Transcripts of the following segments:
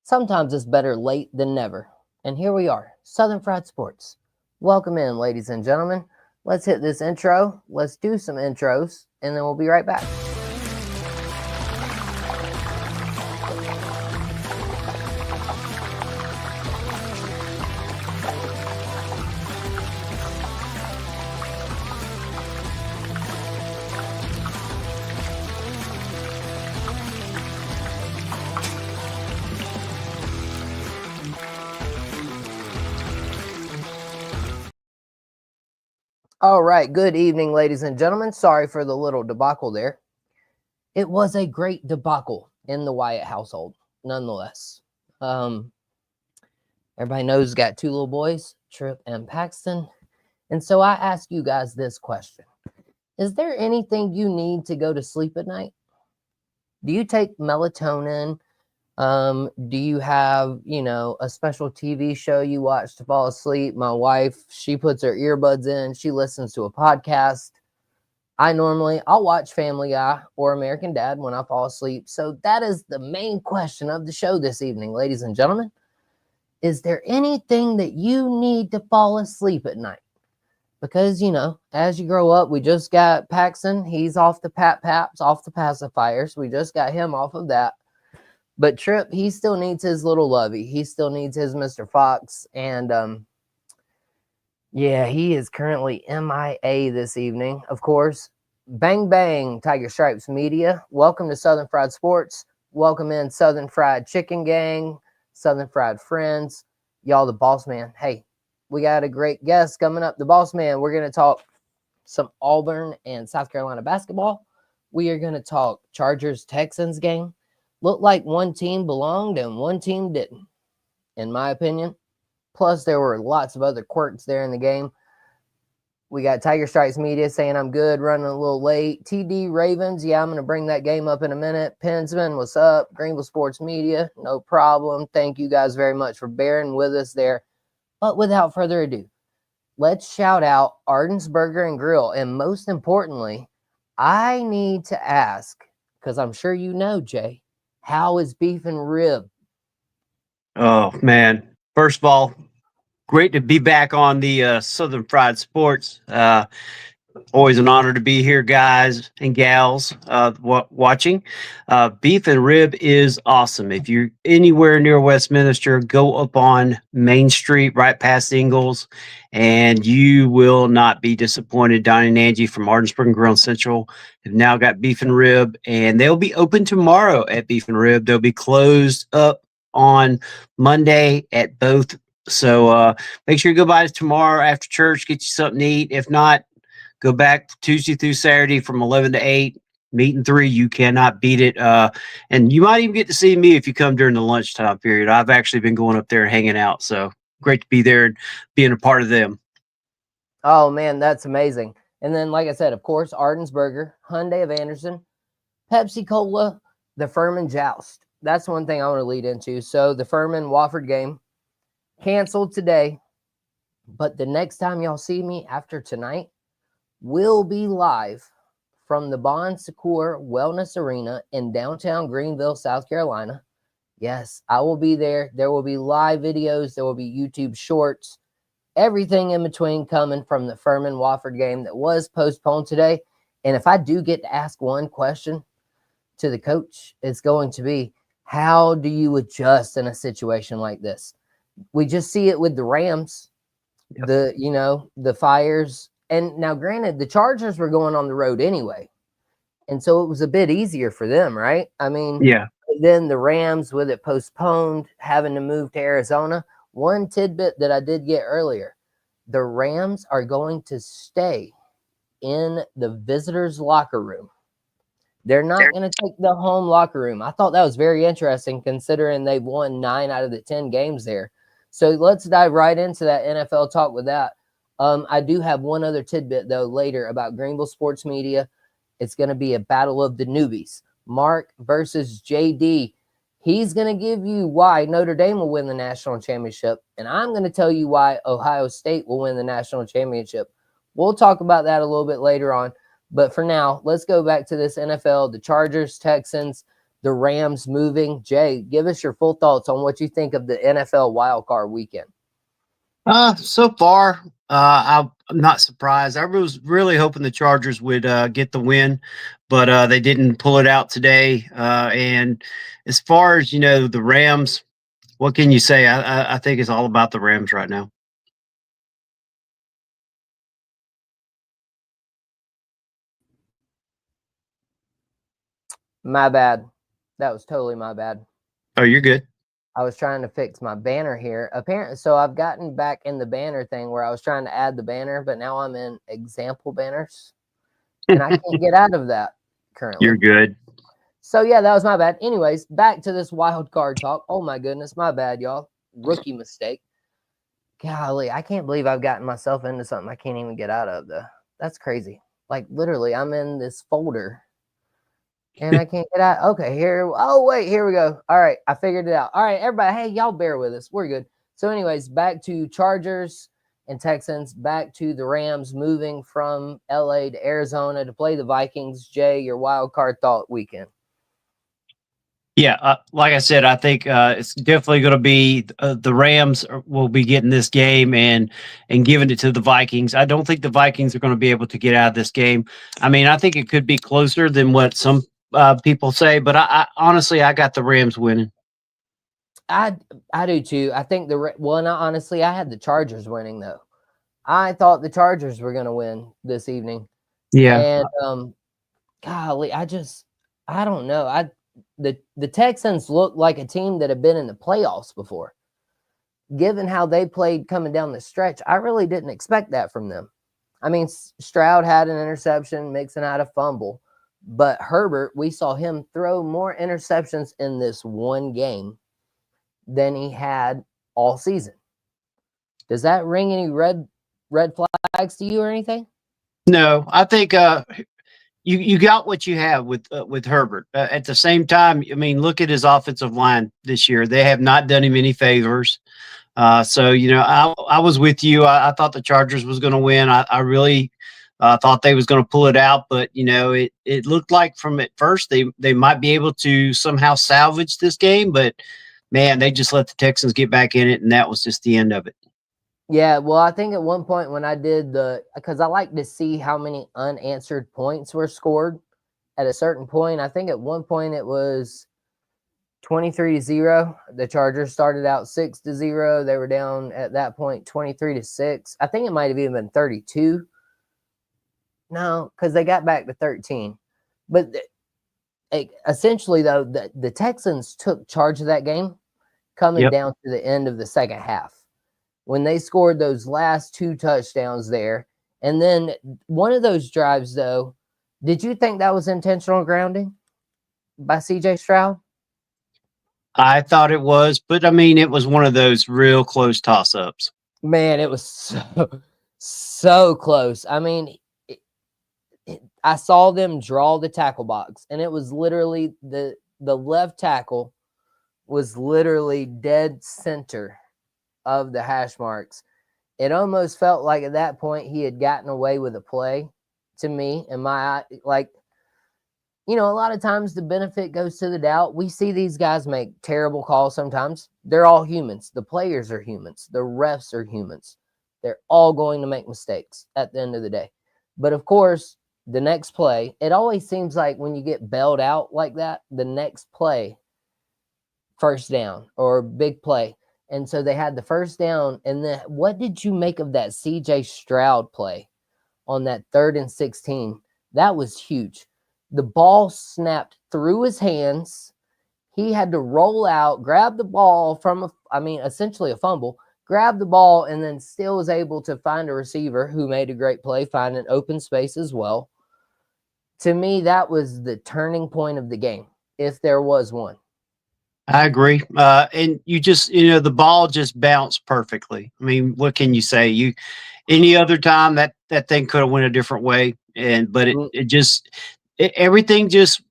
Sometimes it's better late than never. And here we are, Southern Fried Sports. Welcome in, ladies and gentlemen. Let's hit this intro. Let's do some intros, and then we'll be right back. All right, good evening, ladies and gentlemen. Sorry for the little debacle there. It was a great debacle in the Wyatt household, nonetheless. Everybody knows got two little boys, Trip and Paxton. And so I ask you guys this question. Is there anything you need to go to sleep at night? Do you take melatonin? Do you have, a special TV show you watch to fall asleep? My wife, she puts her earbuds in, she listens to a podcast. I'll watch Family Guy or American Dad when I fall asleep. So that is the main question of the show this evening, ladies and gentlemen. Is there anything that you need to fall asleep at night? Because, as you grow up, we just got Paxton. He's off the paps, off the pacifiers. We just got him off of that. But Trip, he still needs his little lovey. He still needs his Mr. Fox. And, he is currently MIA this evening. Of course, bang, bang, Tiger Stripes Media. Welcome to Southern Fried Sports. Welcome in Southern Fried Chicken Gang, Southern Fried Friends. Y'all, the boss man. Hey, we got a great guest coming up, the boss man. We're going to talk some Auburn and South Carolina basketball. We are going to talk Chargers-Texans game. Looked like one team belonged and one team didn't, in my opinion. Plus, there were lots of other quirks there in the game. We got Tiger Stripes Media saying I'm good, running a little late. TD Ravens, I'm going to bring that game up in a minute. Pensman, what's up? Greenville Sports Media, no problem. Thank you guys very much for bearing with us there. But without further ado, let's shout out Arden's Burger and Grill. And most importantly, I need to ask, because I'm sure you know, Jay, how is beef and rib? Oh, man. First of all, great to be back on the Southern Fried Sports. Always an honor to be here, guys and gals watching. Beef and rib is awesome. If you're anywhere near Westminster, go up on Main Street, right past Ingalls, and you will not be disappointed. Donnie and Angie from Martinsburg and Grill Central have now got beef and rib, and they'll be open tomorrow at Beef and Rib. They'll be closed up on Monday at both. So make sure you go by tomorrow after church, get you something to eat. If not, go back Tuesday through Saturday from 11 to 8, meet and 3. You cannot beat it. And you might even get to see me if you come during the lunchtime period. I've actually been going up there and hanging out. So great to be there and being a part of them. Oh, man, that's amazing. And then, like I said, of course, Arden's Burger, Hyundai of Anderson, Pepsi Cola, the Furman Joust. That's one thing I want to lead into. So the Furman-Wofford game canceled today. But the next time y'all see me after tonight, will be live from the Bon Secours Wellness Arena in downtown Greenville, South Carolina. Yes, I will be there. There will be live videos. There will be YouTube shorts. Everything in between coming from the Furman-Wofford game that was postponed today. And if I do get to ask one question to the coach, it's going to be, how do you adjust in a situation like this? We just see it with the Rams, Yep. the Fires. And now, granted, the Chargers were going on the road anyway. And so it was a bit easier for them, right? I mean, yeah. Then the Rams, with it postponed, having to move to Arizona. One tidbit that I did get earlier, the Rams are going to stay in the visitors' locker room. They're not going to take the home locker room. I thought that was very interesting considering they've won 9 out of the 10 games there. So let's dive right into that NFL talk with that. I do have one other tidbit, though, later about Greenville Sports Media. It's going to be a battle of the newbies. Mark versus JD. He's going to give you why Notre Dame will win the national championship, and I'm going to tell you why Ohio State will win the national championship. We'll talk about that a little bit later on. But for now, let's go back to this NFL, the Chargers, Texans. the Rams moving. Jay, give us your full thoughts on what you think of the NFL wildcard weekend. So far, I'm not surprised. I was really hoping the Chargers would get the win, but they didn't pull it out today. And as far as the Rams, what can you say? I think it's all about the Rams right now. My bad. That was totally my bad. Oh, you're good. I was trying to fix my banner here. Apparently, so I've gotten back in the banner thing where I was trying to add the banner, but now I'm in example banners, and I can't get out of that currently. You're good. So yeah, that was my bad. Anyways, back to this wild card talk. Oh my goodness, my bad, y'all. Rookie mistake. Golly, I can't believe I've gotten myself into something I can't even get out of. Though that's crazy. Like literally, I'm in this folder and I can't get out. Okay, here. Oh, wait, here we go. All right, I figured it out. All right, everybody. Hey, y'all bear with us. We're good. So, anyways, back to Chargers and Texans, back to the Rams moving from LA to Arizona to play the Vikings. Jay, your wild card thought weekend. Yeah, like I said, I think it's definitely going to be the Rams will be getting this game and giving it to the Vikings. I don't think the Vikings are going to be able to get out of this game. I mean, I think it could be closer than what some people say, but I honestly, I got the Rams winning. I do too. I think honestly, I had the Chargers winning though. I thought the Chargers were going to win this evening. Yeah, And golly, I don't know. The Texans look like a team that had been in the playoffs before. Given how they played coming down the stretch, I really didn't expect that from them. I mean, Stroud had an interception, Mixon had a fumble, but Herbert, we saw him throw more interceptions in this one game than he had all season. Does that ring any red flags to you or anything? no, I think you got what you have with Herbert. At the same time, I mean, look at his offensive line this year. They have not done him any favors. So I was with you. I thought the Chargers was going to win. I really thought they was going to pull it out, but it looked like from at first they might be able to somehow salvage this game, but man, they just let the Texans get back in it, and that was just the end of it. Yeah, well, I think at one point when I did because I like to see how many unanswered points were scored at a certain point. I think at one point it was 23-0. The Chargers started out 6-0. They were down at that point 23-6. I think it might have even been 32. No, because they got back to 13. But essentially, though, the Texans took charge of that game coming down to the end of the second half when they scored those last two touchdowns there. And then one of those drives, though, did you think that was intentional grounding by C.J. Stroud? I thought it was, but I mean, it was one of those real close toss-ups. Man, it was so close. I mean, I saw them draw the tackle box, and it was literally the left tackle was literally dead center of the hash marks. It almost felt like at that point he had gotten away with a play to me in my eye. Like, a lot of times the benefit goes to the doubt. We see these guys make terrible calls sometimes. They're all humans. The players are humans. The refs are humans. They're all going to make mistakes at the end of the day. But of course, the next play, it always seems like when you get bailed out like that, the next play, first down or big play. And so they had the first down. And then what did you make of that C.J. Stroud play on that 3rd and 16? That was huge. The ball snapped through his hands. He had to roll out, grab the ball from, essentially a fumble, grab the ball, and then still was able to find a receiver who made a great play, find an open space as well. To me, that was the turning point of the game, if there was one. I agree. And you just, the ball just bounced perfectly. I mean, what can you say? Any other time that thing could have went a different way. But everything just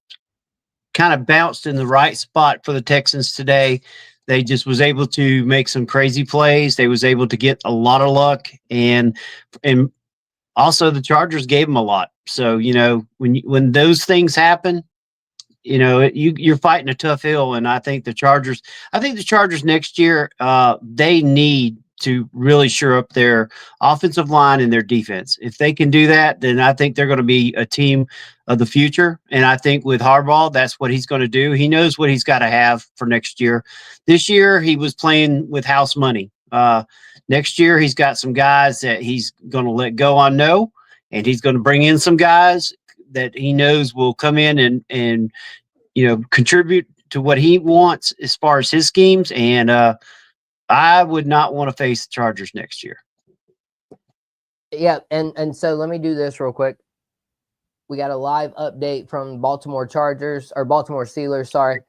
kind of bounced in the right spot for the Texans today. They just was able to make some crazy plays. They was able to get a lot of luck, and also the Chargers gave them a lot. So, when those things happen, you're fighting a tough hill, and I think the Chargers. I think the Chargers next year, they need to really shore up their offensive line and their defense. If they can do that, then I think they're going to be a team of the future. And I think with Harbaugh, that's what he's going to do. He knows what he's got to have for next year. This year, he was playing with house money. Next year, he's got some guys that he's going to let go on no, and he's going to bring in some guys that he knows will come in and contribute to what he wants as far as his schemes. And I would not want to face the Chargers next year. Yeah, and so let me do this real quick. We got a live update from Baltimore Steelers, sorry.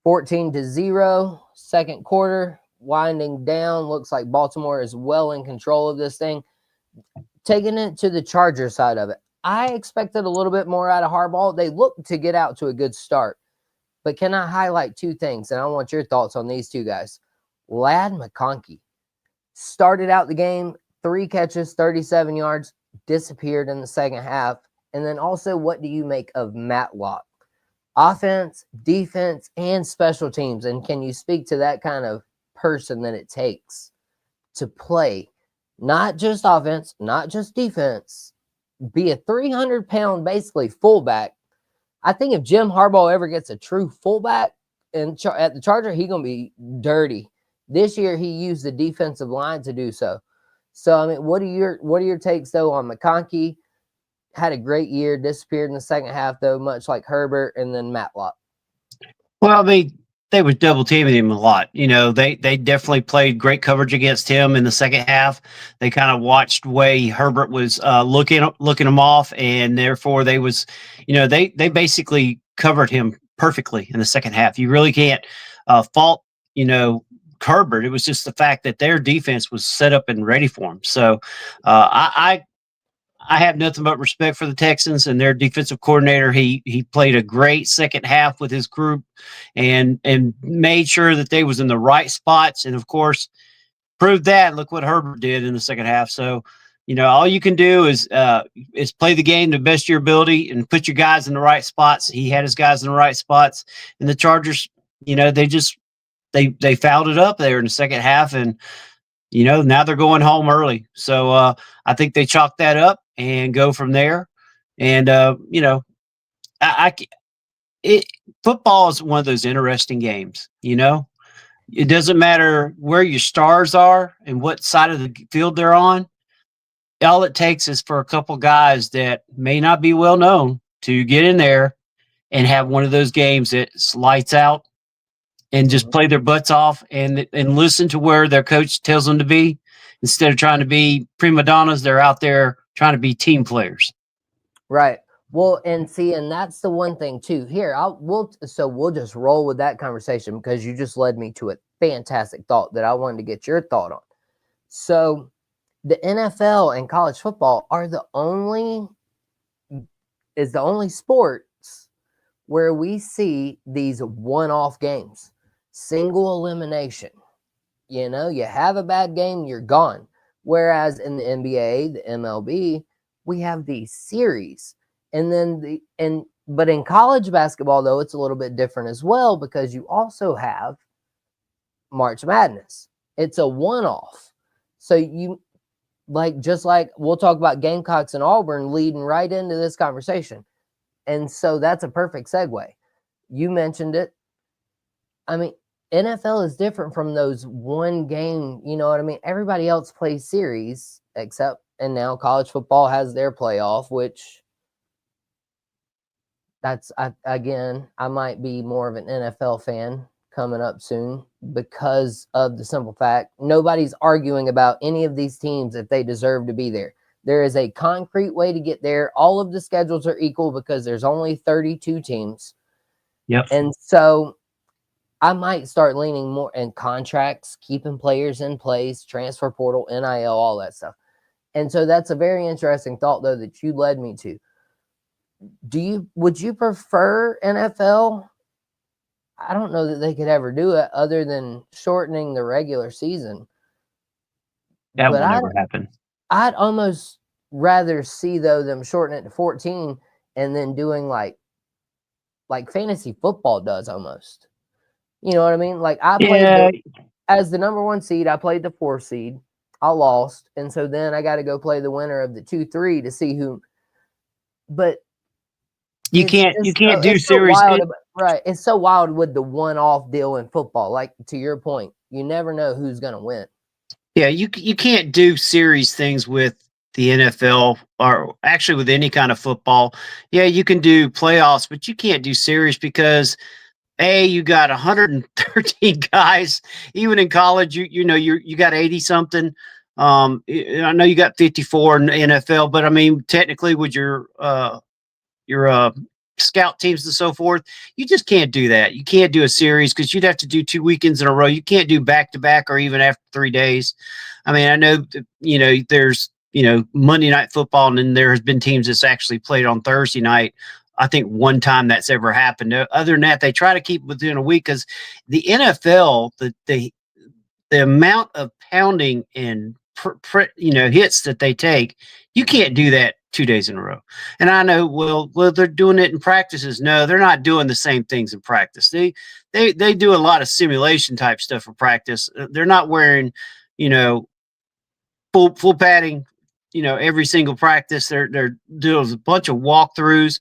14-0, second quarter, winding down. Looks like Baltimore is well in control of this thing. Taking it to the Charger side of it, I expected a little bit more out of Harbaugh. They look to get out to a good start. But can I highlight two things? And I want your thoughts on these two guys. Ladd McConkey started out the game, 3 catches, 37 yards, disappeared in the second half. And then also, what do you make of Matlock? Offense, defense, and special teams. And can you speak to that kind of person that it takes to play not just offense, not just defense, be a 300-pound, basically, fullback? I think if Jim Harbaugh ever gets a true fullback at the Charger, he's going to be dirty. This year, he used the defensive line to do so. So, I mean, what are your takes, though, on McConkey? Had a great year, disappeared in the second half, though, much like Herbert, and then Matlock. Well, they were double teaming him a lot. They definitely played great coverage against him in the second half. They kind of watched the way Herbert was looking him off, and therefore they basically covered him perfectly in the second half. You really can't fault Herbert. It was just the fact that their defense was set up and ready for him. So I have nothing but respect for the Texans and their defensive coordinator. He played a great second half with his group and made sure that they was in the right spots. And of course, proved that. Look what Herbert did in the second half. So, all you can do is play the game to the best of your ability and put your guys in the right spots. He had his guys in the right spots. And the Chargers, they fouled it up there in the second half, and now they're going home early. So I think they chalk that up and go from there. And football is one of those interesting games. It doesn't matter where your stars are and what side of the field they're on. All it takes is for a couple guys that may not be well known to get in there and have one of those games that's lights out and just play their butts off and listen to where their coach tells them to be. Instead of trying to be prima donnas, they're out there trying to be team players. Right. Well, and that's the one thing too. Here, we'll just roll with that conversation because you just led me to a fantastic thought that I wanted to get your thought on. So, the NFL and college football are the only sports where we see these one-off games. Single elimination. You have a bad game, you're gone. Whereas in the NBA, the MLB, we have these series. But in college basketball, though, it's a little bit different as well because you also have March Madness. It's a one-off. So just like we'll talk about Gamecocks and Auburn leading right into this conversation. And so that's a perfect segue. You mentioned it. I mean, NFL is different from those one game, you know what I mean? Everybody else plays series and now college football has their playoff, which I might be more of an NFL fan coming up soon because of the simple fact nobody's arguing about any of these teams if they deserve to be there. There is a concrete way to get there. All of the schedules are equal because there's only 32 teams. Yep. And so I might start leaning more in contracts, keeping players in place, transfer portal, NIL, all that stuff. And so that's a very interesting thought, though, that you led me to. Would you prefer NFL? I don't know that they could ever do it other than shortening the regular season. That will never happen. I'd almost rather see, though, them shorten it to 14 and then doing like like fantasy football does almost. You know what I mean? Like I played Yeah, as the number 1 seed, I played the 4 seed. I lost, and so then I got to go play the winner of the 2-3 to see who. But you can't do it's so series. wild, right? It's so wild with the one-off deal in football. Like to your point, you never know who's going to win. Yeah, you can't do series things with the NFL or actually with any kind of football. Yeah, you can do playoffs, but you can't do series because you got 113 guys. Even in college, you got 80 something. I know you got 54 in the NFL, but I mean technically with your scout teams and so forth, you just can't do that. You can't do a series because you'd have to do 2 weekends in a row. You can't do back to back or even after 3 days. I mean, I know there's Monday Night Football, and then there has been teams that's actually played on Thursday night. I think one time that's ever happened. Other than that, they try to keep within a week because the NFL, the amount of pounding and hits that they take, you can't do that 2 days in a row. And I know, well, they're doing it in practices. No, they're not doing the same things in practice. They do a lot of simulation type stuff for practice. They're not wearing, you know, full padding, every single practice. They're doing a bunch of walkthroughs.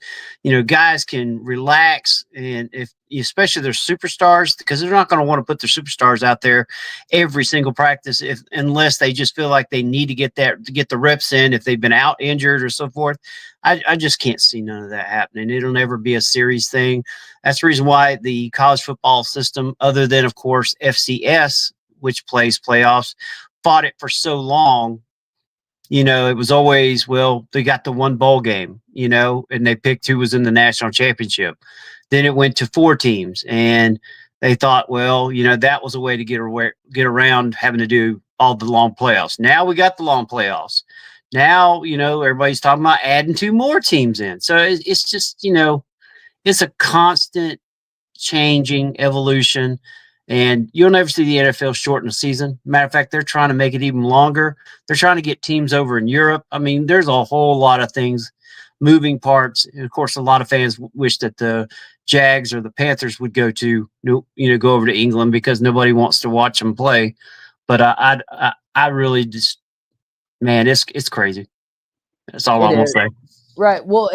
Guys can relax, and if especially their superstars, because they're not going to want to put their superstars out there every single practice unless they just feel like they need to get the reps in if they've been out injured or so forth. I just can't see none of that happening. It'll never be a series thing. That's the reason why the college football system, other than of course FCS, which plays playoffs, fought it for so long. It was always, well, they got the one bowl game, and they picked who was in the national championship. Then it went to 4 teams, and they thought, well, that was a way to get around having to do all the long playoffs. Now we got the long playoffs. Now, everybody's talking about adding 2 more teams in. So it's just, it's a constant changing evolution. And you'll never see the NFL shorten the season. Matter of fact, they're trying to make it even longer. They're trying to get teams over in Europe. I mean, there's a whole lot of things, moving parts. And of course, a lot of fans wish that the Jags or the Panthers would go over to England because nobody wants to watch them play. But I really just, man, it's crazy. That's all It I'm gonna is. say. Right. Well,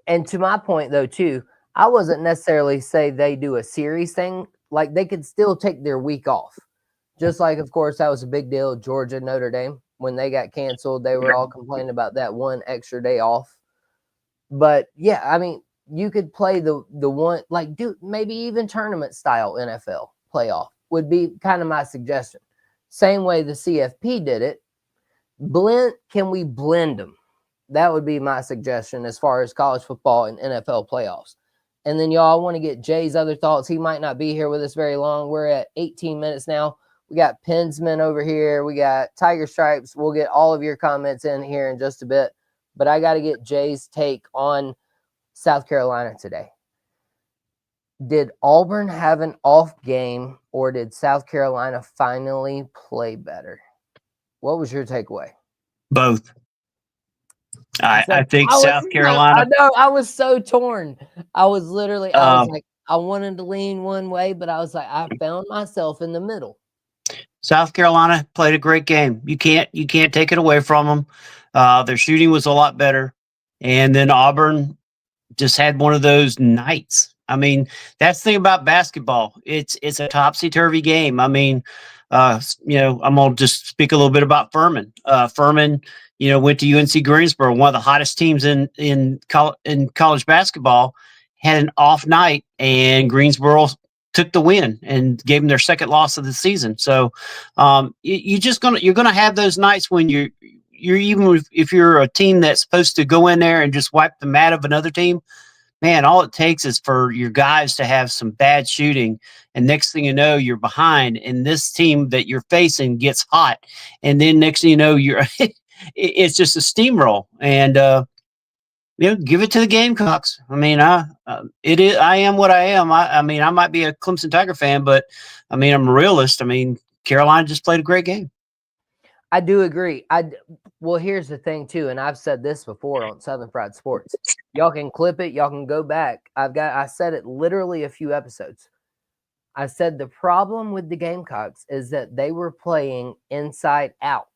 and to my point though too, I wasn't necessarily say they do a series thing. Like they could still take their week off. Just like of course that was a big deal, Georgia, Notre Dame. When they got canceled, they were all complaining about that one extra day off. But yeah, I mean, you could play the one like do maybe even tournament style NFL playoff would be kind of my suggestion. Same way the CFP did it. Can we blend them? That would be my suggestion as far as college football and NFL playoffs. And then y'all, I want to get Jay's other thoughts. He might not be here with us very long. We're at 18 minutes now. We got Pensman over here. We got Tiger Stripes. We'll get all of your comments in here in just a bit. But I got to get Jay's take on South Carolina today. Did Auburn have an off game, or did South Carolina finally play better? What was your takeaway? Both. I think South I Carolina. know. I was so torn. I was like, I wanted to lean one way, but I was like, I found myself in the middle. South Carolina played a great game. You can't take it away from them. Their shooting was a lot better, and then Auburn just had one of those nights. I mean, that's the thing about basketball. It's a topsy turvy game. I mean, I'm gonna just speak a little bit about Furman. Furman, went to UNC Greensboro, one of the hottest teams in college basketball, had an off night, and Greensboro took the win and gave them their second loss of the season. So you're gonna have those nights when you're even if you're a team that's supposed to go in there and just wipe the mat of another team. Man, all it takes is for your guys to have some bad shooting, and next thing you know, you're behind, and this team that you're facing gets hot, and then next thing you know, it's just a steamroll. And give it to the Gamecocks. I mean, it is. I am what I am. I mean, I might be a Clemson Tiger fan, but I mean, I'm a realist. I mean, Carolina just played a great game. I do agree. Well, here's the thing too, and I've said this before on Southern Fried Sports. Y'all can clip it. Y'all can go back. I said it literally a few episodes. I said the problem with the Gamecocks is that they were playing inside out.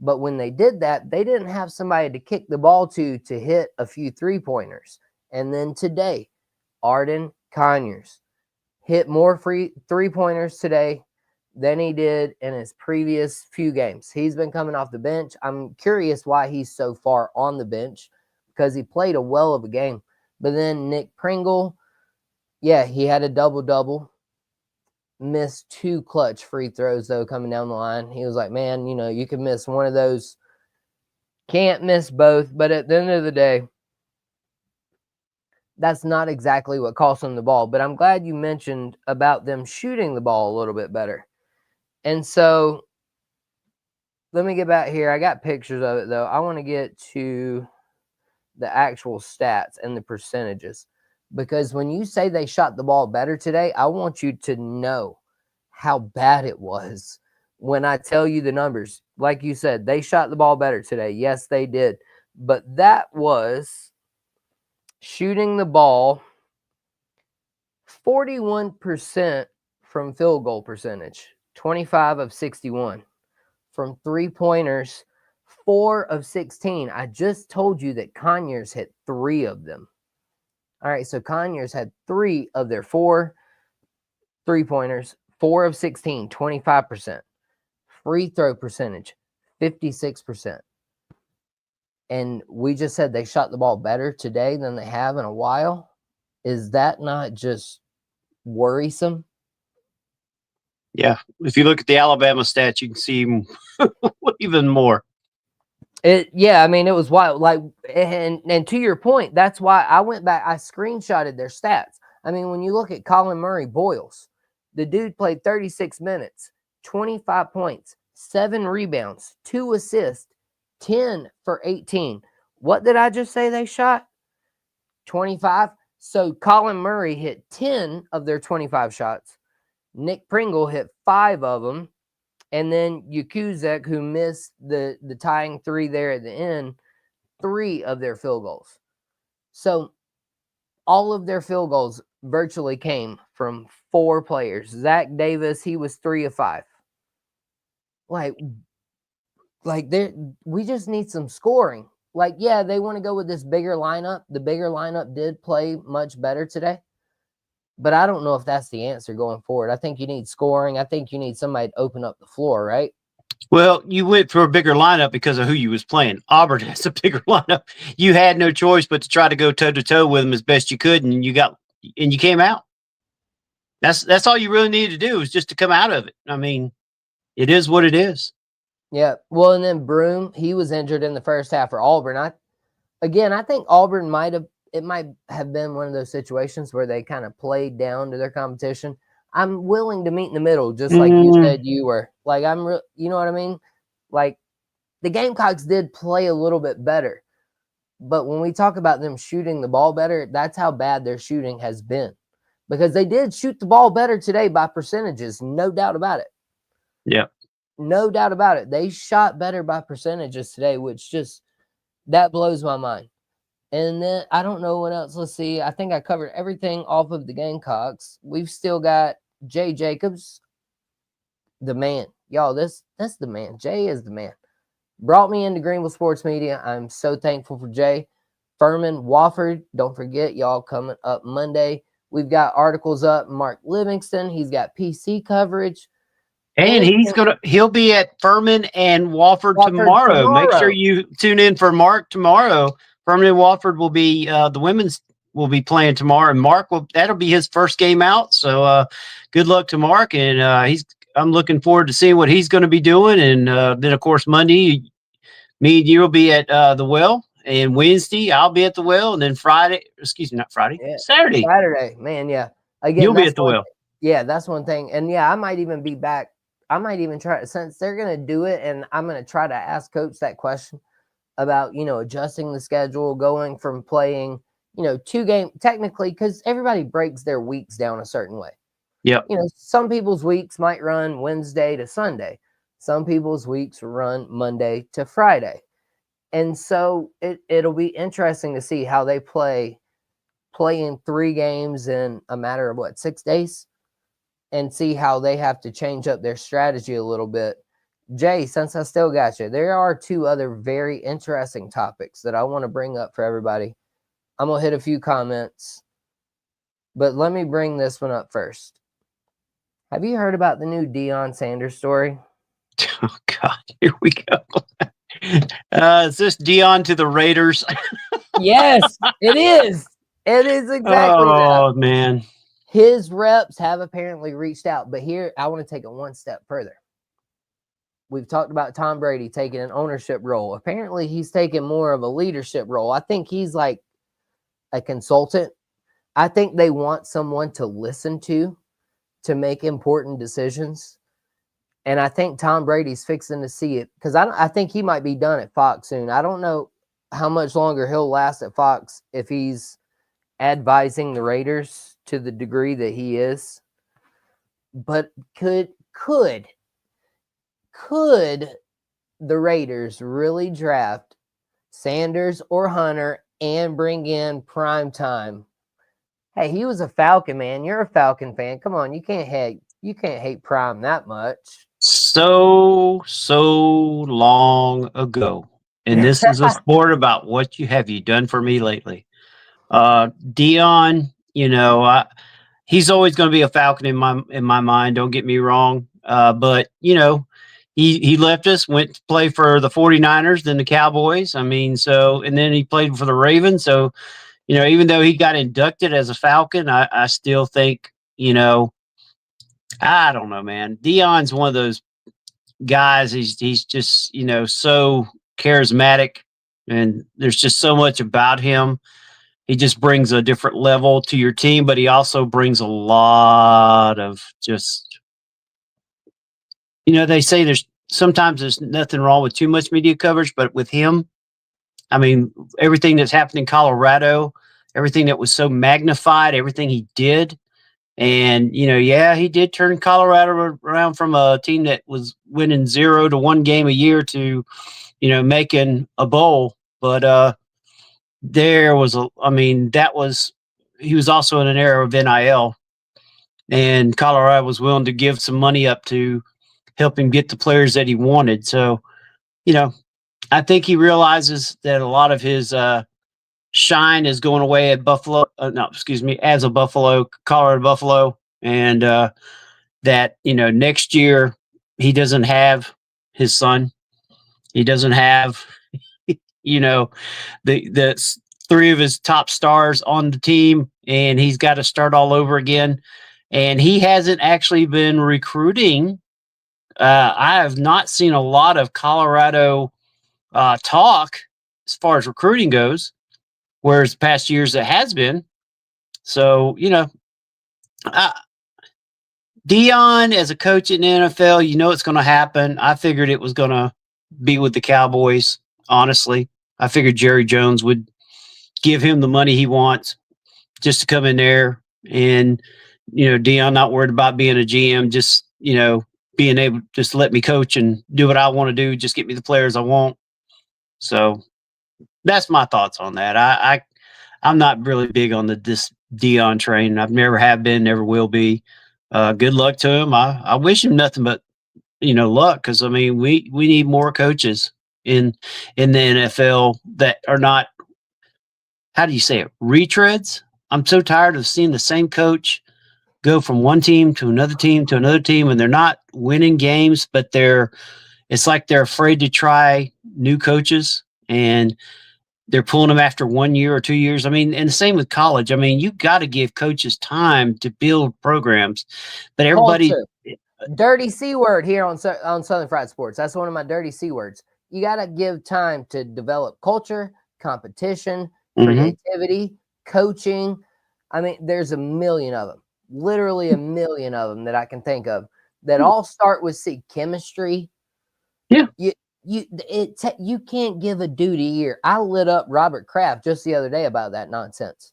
But when they did that, they didn't have somebody to kick the ball to hit a few 3-pointers. And then today, Arden Conyers hit more free 3-pointers today than he did in his previous few games. He's been coming off the bench. I'm curious why he's so far on the bench because he played a well of a game. But then Nick Pringle, yeah, he had a double-double. Missed 2 clutch free throws, though, coming down the line. He was like, man, you can miss one of those. Can't miss both. But at the end of the day, that's not exactly what cost them the ball. But I'm glad you mentioned about them shooting the ball a little bit better. And so let me get back here. I got pictures of it, though. I want to get to the actual stats and the percentages. Because when you say they shot the ball better today, I want you to know how bad it was when I tell you the numbers. Like you said, they shot the ball better today. Yes, they did. But that was shooting the ball 41% from field goal percentage, 25 of 61. From 3-pointers, 4 of 16. I just told you that Conyers hit 3 of them. All right, so Conyers had 3 of their 4 3-pointers, 4 of 16, 25%. Free throw percentage, 56%. And we just said they shot the ball better today than they have in a while. Is that not just worrisome? Yeah. If you look at the Alabama stats, you can see even more. Yeah, I mean, it was wild. Like, and to your point, that's why I went back. I screenshotted their stats. I mean, when you look at Colin Murray Boyles, the dude played 36 minutes, 25 points, 7 rebounds, 2 assists, 10 for 18. What did I just say they shot? 25. So Colin Murray hit 10 of their 25 shots. Nick Pringle hit 5 of them. And then Yakuzek, who missed the tying 3 there at the end, 3 of their field goals. So all of their field goals virtually came from 4 players. Zach Davis, he was 3 of 5. Like we just need some scoring. Like, yeah, they want to go with this bigger lineup. The bigger lineup did play much better today. But I don't know if that's the answer going forward. I think you need scoring. I think you need somebody to open up the floor, right? Well, you went for a bigger lineup because of who you was playing. Auburn has a bigger lineup. You had no choice but to try to go toe to toe with them as best you could, and you came out. That's all you really needed to do was just to come out of it. I mean, it is what it is. Yeah. Well, and then Broom, he was injured in the first half for Auburn. I think Auburn might have been one of those situations where they kind of played down to their competition. I'm willing to meet in the middle, just like you said you were. Like, you know what I mean? Like, the Gamecocks did play a little bit better. But when we talk about them shooting the ball better, that's how bad their shooting has been. Because they did shoot the ball better today by percentages, no doubt about it. Yeah. No doubt about it. They shot better by percentages today, which that blows my mind. And then I don't know what else. Let's see. I think I covered everything off of the Gamecocks. We've still got Jay Jacobs, the man. Y'all, that's the man. Jay is the man. Brought me into Greenville Sports Media. I'm so thankful for Jay. Furman Wofford, don't forget, y'all, coming up Monday. We've got articles up. Mark Livingston, he's got PC coverage. And he'll be at Furman and Wofford tomorrow. Make sure you tune in for Mark tomorrow. Furman and Wofford will be the women's will be playing tomorrow, and that'll be his first game out. So good luck to Mark, and I'm looking forward to seeing what he's going to be doing. And then of course Monday, me and you will be at the Well, and Wednesday I'll be at the Well, and then Saturday, man. Yeah, again, you'll be at the Well. Yeah, that's one thing, and yeah, I might even be back. I might even try, since they're going to do it, and I'm going to try to ask Coach that question about, adjusting the schedule, going from playing, 2 games, technically, because everybody breaks their weeks down a certain way. Yeah. Some people's weeks might run Wednesday to Sunday. Some people's weeks run Monday to Friday. And so it'll be interesting to see how they playing 3 games in a matter of what, 6 days, and see how they have to change up their strategy a little bit. Jay, since I still got you, there are 2 other very interesting topics that I want to bring up for everybody. I'm going to hit a few comments, but let me bring this one up first. Have you heard about the new Deion Sanders story? Oh God, here we go. Is this Dion to the Raiders? Yes, it is. It is exactly that. Oh man. His reps have apparently reached out, but here I want to take it one step further. We've talked about Tom Brady taking an ownership role. Apparently, he's taking more of a leadership role. I think he's like a consultant. I think they want someone to listen to make important decisions. And I think Tom Brady's fixing to see it because I think he might be done at Fox soon. I don't know how much longer he'll last at Fox if he's advising the Raiders to the degree that he is. But could the Raiders really draft Sanders or Hunter and bring in prime time? Hey, he was a Falcon, man. You're a Falcon fan. Come on, you can't hate Prime that much. So long ago. And this is a sport about what you done for me lately. Dion, he's always going to be a Falcon in my mind. Don't get me wrong. But he left us, went to play for the 49ers, then the Cowboys. I mean, and then he played for the Ravens. So, even though he got inducted as a Falcon, I still think, I don't know, man. Dion's one of those guys. He's just, so charismatic, and there's just so much about him. He just brings a different level to your team, but he also brings a lot of just, they say there's nothing wrong with too much media coverage, but with him, I mean, everything that's happened in Colorado, everything that was so magnified, everything he did. And, he did turn Colorado around from a team that was winning 0 to 1 game a year to, making a bowl. But, he was also in an era of NIL, and Colorado was willing to give some money up to help him get the players that he wanted. So, I think he realizes that a lot of his shine is going away at Buffalo. As a Colorado Buffalo, and that next year he doesn't have his son. He doesn't have the 3 of his top stars on the team, and he's got to start all over again. And he hasn't actually been recruiting. I have not seen a lot of Colorado talk as far as recruiting goes, whereas the past years it has been. So, Dion as a coach in the NFL, it's going to happen. I figured it was going to be with the Cowboys, honestly. I figured Jerry Jones would give him the money he wants just to come in there, and, Dion not worried about being a GM, just, being able just to let me coach and do what I want to do, just get me the players I want. So that's my thoughts on that. I'm not really big on this Dion train. I've never have been, never will be. Good luck to him. I wish him nothing but luck, because I mean we need more coaches in the NFL that are not, how do you say it, retreads. I'm so tired of seeing the same coach go from one team to another team to another team, and they're not winning games, but it's like they're afraid to try new coaches, and they're pulling them after 1 year or 2 years. I mean, and the same with college. I mean, you got to give coaches time to build programs, but everybody. Culture. Dirty C word here on Southern Fried Sports. That's one of my dirty C words. You got to give time to develop culture, competition, creativity, coaching. I mean, there's a million of them, literally a million of them that I can think of that all start with chemistry. Yeah. You can't give a dude a year. I lit up Robert Kraft just the other day about that nonsense.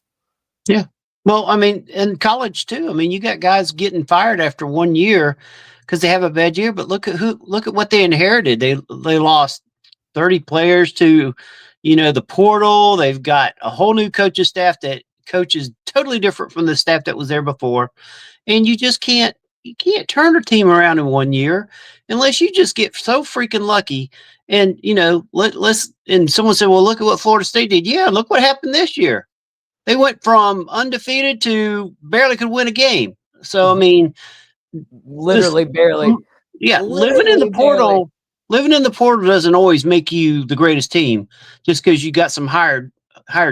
Yeah. Well, I mean, in college too. I mean, you got guys getting fired after 1 year because they have a bad year. But look at what they inherited. They lost 30 players to, the portal. They've got a whole new coaching staff that coaches totally different from the staff that was there before. And you can't turn a team around in 1 year unless you just get so freaking lucky. And let's and someone said, well, look at what Florida State did. Yeah, look what happened this year. They went from undefeated to barely could win a game. So I mean, just Literally barely. yeah, Literally barely. living in the portal doesn't always make you the greatest team just because you got some hired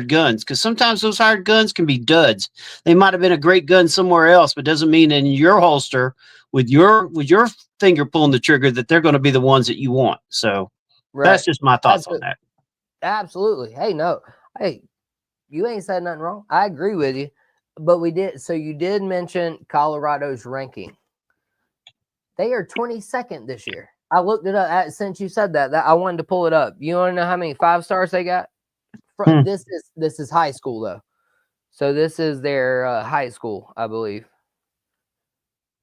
guns. Because sometimes those hired guns can be duds. They might have been a great gun somewhere else, but doesn't mean in your holster with your finger pulling the trigger that they're going to be the ones that you want. So that's Right. just my thoughts That's on that. absolutely. Hey, no. Hey, you ain't said nothing wrong. I agree with you. But we did. So you did mention Colorado's ranking. They are 22nd this year. I looked it up since you said that. I wanted to pull it up. You want to know how many 5 stars they got? Hmm. This is high school though. So this is their high school, I believe.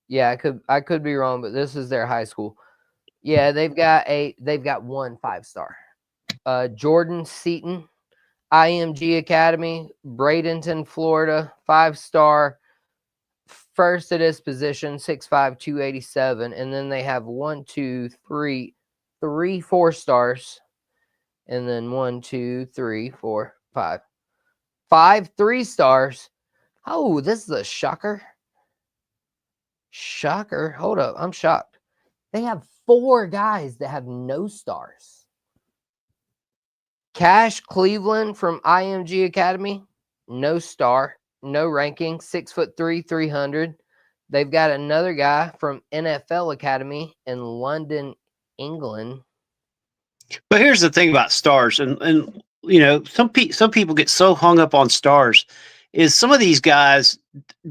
Yeah, I could be wrong, but this is their high school. Yeah, they've got 1 5 star. Jordan Seaton, IMG Academy, Bradenton, Florida, 5 star. First at his position, 6'5", 287. And then they have 3 4 stars. And then 1, 2, 3, 4, 5. 5 3 stars. Oh, this is a shocker. Shocker. Hold up. I'm shocked. They have 4 guys that have no stars. Cash Cleveland from IMG Academy, no star, no ranking, 6'3", 300. They've got another guy from NFL Academy in London, England. But here's the thing about stars, and some people get so hung up on stars. Is some of these guys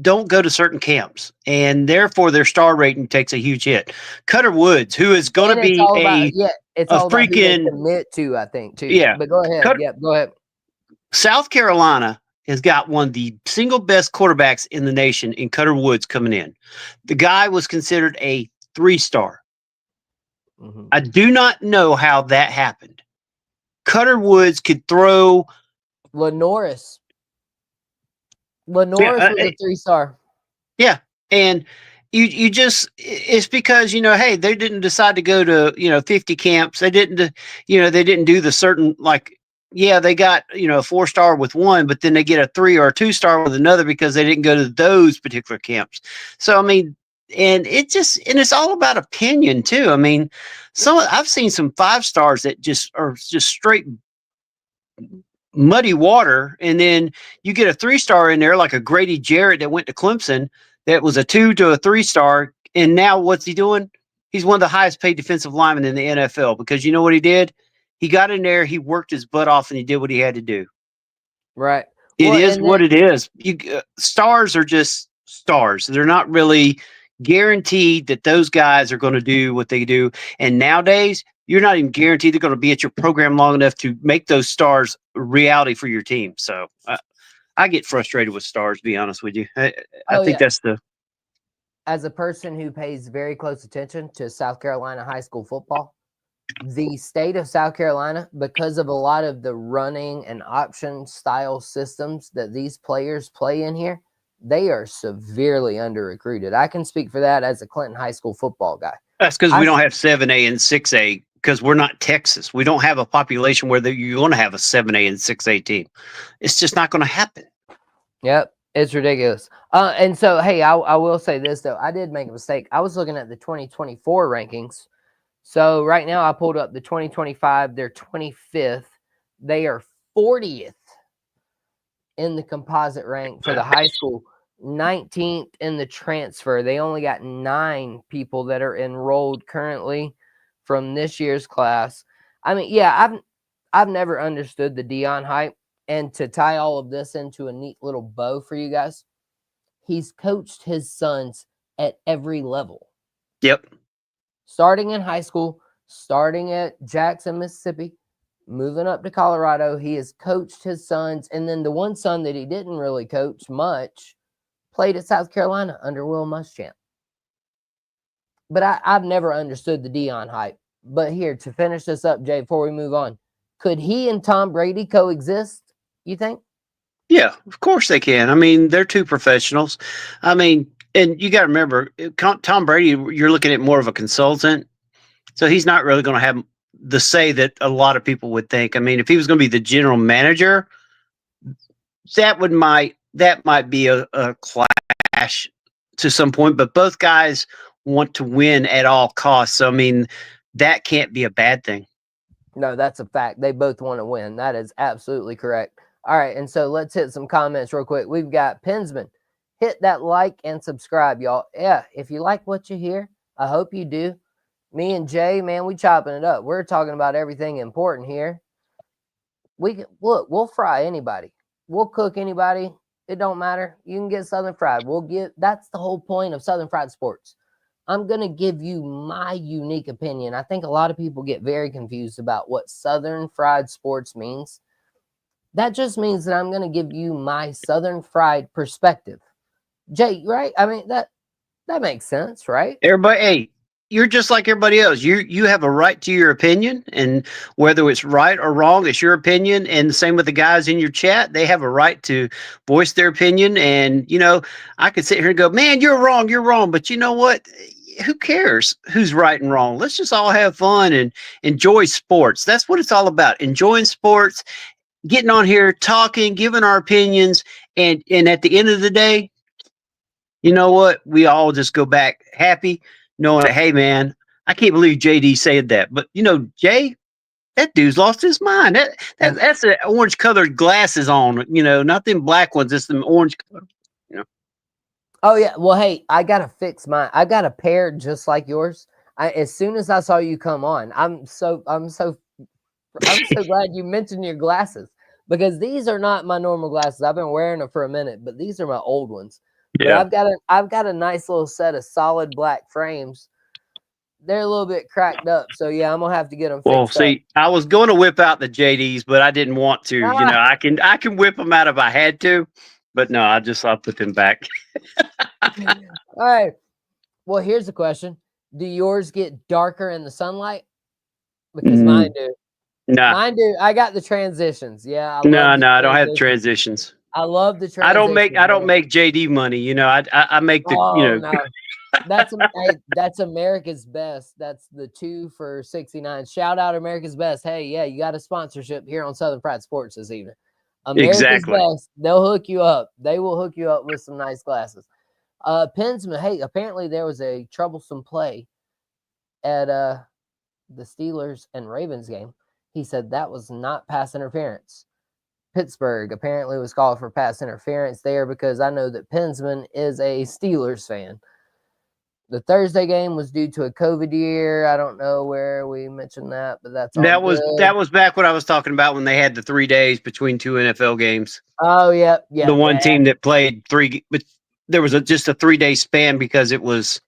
don't go to certain camps, and therefore their star rating takes a huge hit. Cutter Woods, who is going to And it's be all about it's a all about who they freaking commit to, I think, too. yeah, But go ahead. Cutter, Yep, go ahead. South Carolina has got one of the single best quarterbacks in the nation in Cutter Woods coming in. The guy was considered a 3-star. Mm-hmm. I do not know how that happened. Cutter Woods could throw. Lenoris. Yeah, Lenoris was a 3 star. yeah, and you just it's because hey, they didn't decide to go to 50 camps. They didn't do the certain, like, yeah, they got a 4-star with one, but then they get a 3 or a 2-star with another because they didn't go to those particular camps. So I mean, and it's all about opinion too. I mean, I've seen some 5 stars that just are just straight muddy water, and then you get a 3-star in there like a Grady Jarrett that went to Clemson that was a 2 to a 3-star, and now what's he doing? He's one of the highest paid defensive linemen in the NFL because you know what he did? He got in there, he worked his butt off, and he did what he had to do. Right. It Well, is and then what it is. Stars are just stars. They're not really guaranteed that those guys are going to do what they do. And nowadays, you're not even guaranteed they're going to be at your program long enough to make those stars a reality for your team. So I get frustrated with stars, to be honest with you. I oh think yeah, that's the. as a person who pays very close attention to South Carolina high school football, the state of South Carolina, because of a lot of the running and option style systems that these players play in here, they are severely under recruited. I can speak for that as a Clinton high school football guy. That's because I we don't have 7A and 6A because we're not Texas. We don't have a population where you're going to have a 7A and 6A team. It's just not going to happen. Yep, it's ridiculous. And so, hey, I will say this though, I did make a mistake. I was looking at the 2024 rankings. So right now, I pulled up the 2025. They're 25th. They are 40th in the composite rank for the high school. 19th in the transfer. They only got 9 people that are enrolled currently from this year's class. I mean, yeah, I've never understood the Dion hype. And to tie all of this into a neat little bow for you guys, he's coached his sons at every level. Yep. Starting in high school, starting at Jackson, Mississippi, moving up to Colorado. He has coached his sons, and then the one son that he didn't really coach much played at South Carolina under Will Muschamp. But I've never understood the Dion hype. But here, to finish this up, Jay, before we move on, could he and Tom Brady coexist, you think? Yeah, of course they can. I mean, they're two professionals. I mean, and you got to remember, Tom Brady, you're looking at more of a consultant. So he's not really going to have the say that a lot of people would think. I mean, if he was going to be the general manager, that might be a clash to some point. But both guys want to win at all costs. So I mean, that can't be a bad thing. No, that's a fact. They both want to win. That is absolutely correct. All right, and so let's hit some comments real quick. We've got Pinsman. Hit that like and subscribe, y'all. Yeah, if you like what you hear, I hope you do. Me and Jay, man, we chopping it up. We're talking about everything important here. We'll fry anybody. We'll cook anybody. It don't matter. You can get Southern Fried. That's the whole point of Southern Fried Sports. I'm going to give you my unique opinion. I think a lot of people get very confused about what Southern Fried Sports means. That just means that I'm going to give you my Southern Fried perspective. Jay, right? I mean, that makes sense, right? Everybody, hey, you're just like everybody else. You have a right to your opinion, and whether it's right or wrong, it's your opinion. And the same with the guys in your chat; they have a right to voice their opinion. And I could sit here and go, "Man, you're wrong." But you know what? Who cares who's right and wrong? Let's just all have fun and enjoy sports. That's what it's all about: enjoying sports, getting on here, talking, giving our opinions, and at the end of the day, you know what? We all just go back happy, knowing that, hey, man, I can't believe JD said that. But, Jay, that dude's lost his mind. That's the orange colored glasses on, not them black ones, it's them orange color. Oh, yeah. Well, hey, I got to fix mine. I got a pair just like yours. As soon as I saw you come on, I'm so glad you mentioned your glasses, because these are not my normal glasses. I've been wearing them for a minute, but these are my old ones. Yeah. But I've got a nice little set of solid black frames. They're a little bit cracked up, so yeah, I'm gonna have to get them fixed. Well, see, I was going to whip out the JDs, but I didn't want to. I can whip them out if I had to, but no, I'll put them back. All right. Well, here's the question: do yours get darker in the sunlight? Because mine do. Nah. Mine do. I got the transitions. Yeah. No, I don't have transitions. I love the transitions. I don't make JD money. I make the. No. That's America's Best. That's the 2 for $69. Shout out America's Best. Hey, yeah, you got a sponsorship here on Southern Fried Sports this evening. America's Best. They'll hook you up. They will hook you up with some nice glasses. Pinsman, hey, apparently there was a troublesome play at the Steelers and Ravens game. He said that was not pass interference. Pittsburgh apparently was called for pass interference there, because I know that Pinsman is a Steelers fan. The Thursday game was due to a COVID year. I don't know where we mentioned that, but that was back when I was talking about when they had the 3 days between 2 NFL games. Oh, yeah. The one team that played 3, but there was just a 3-day span because it was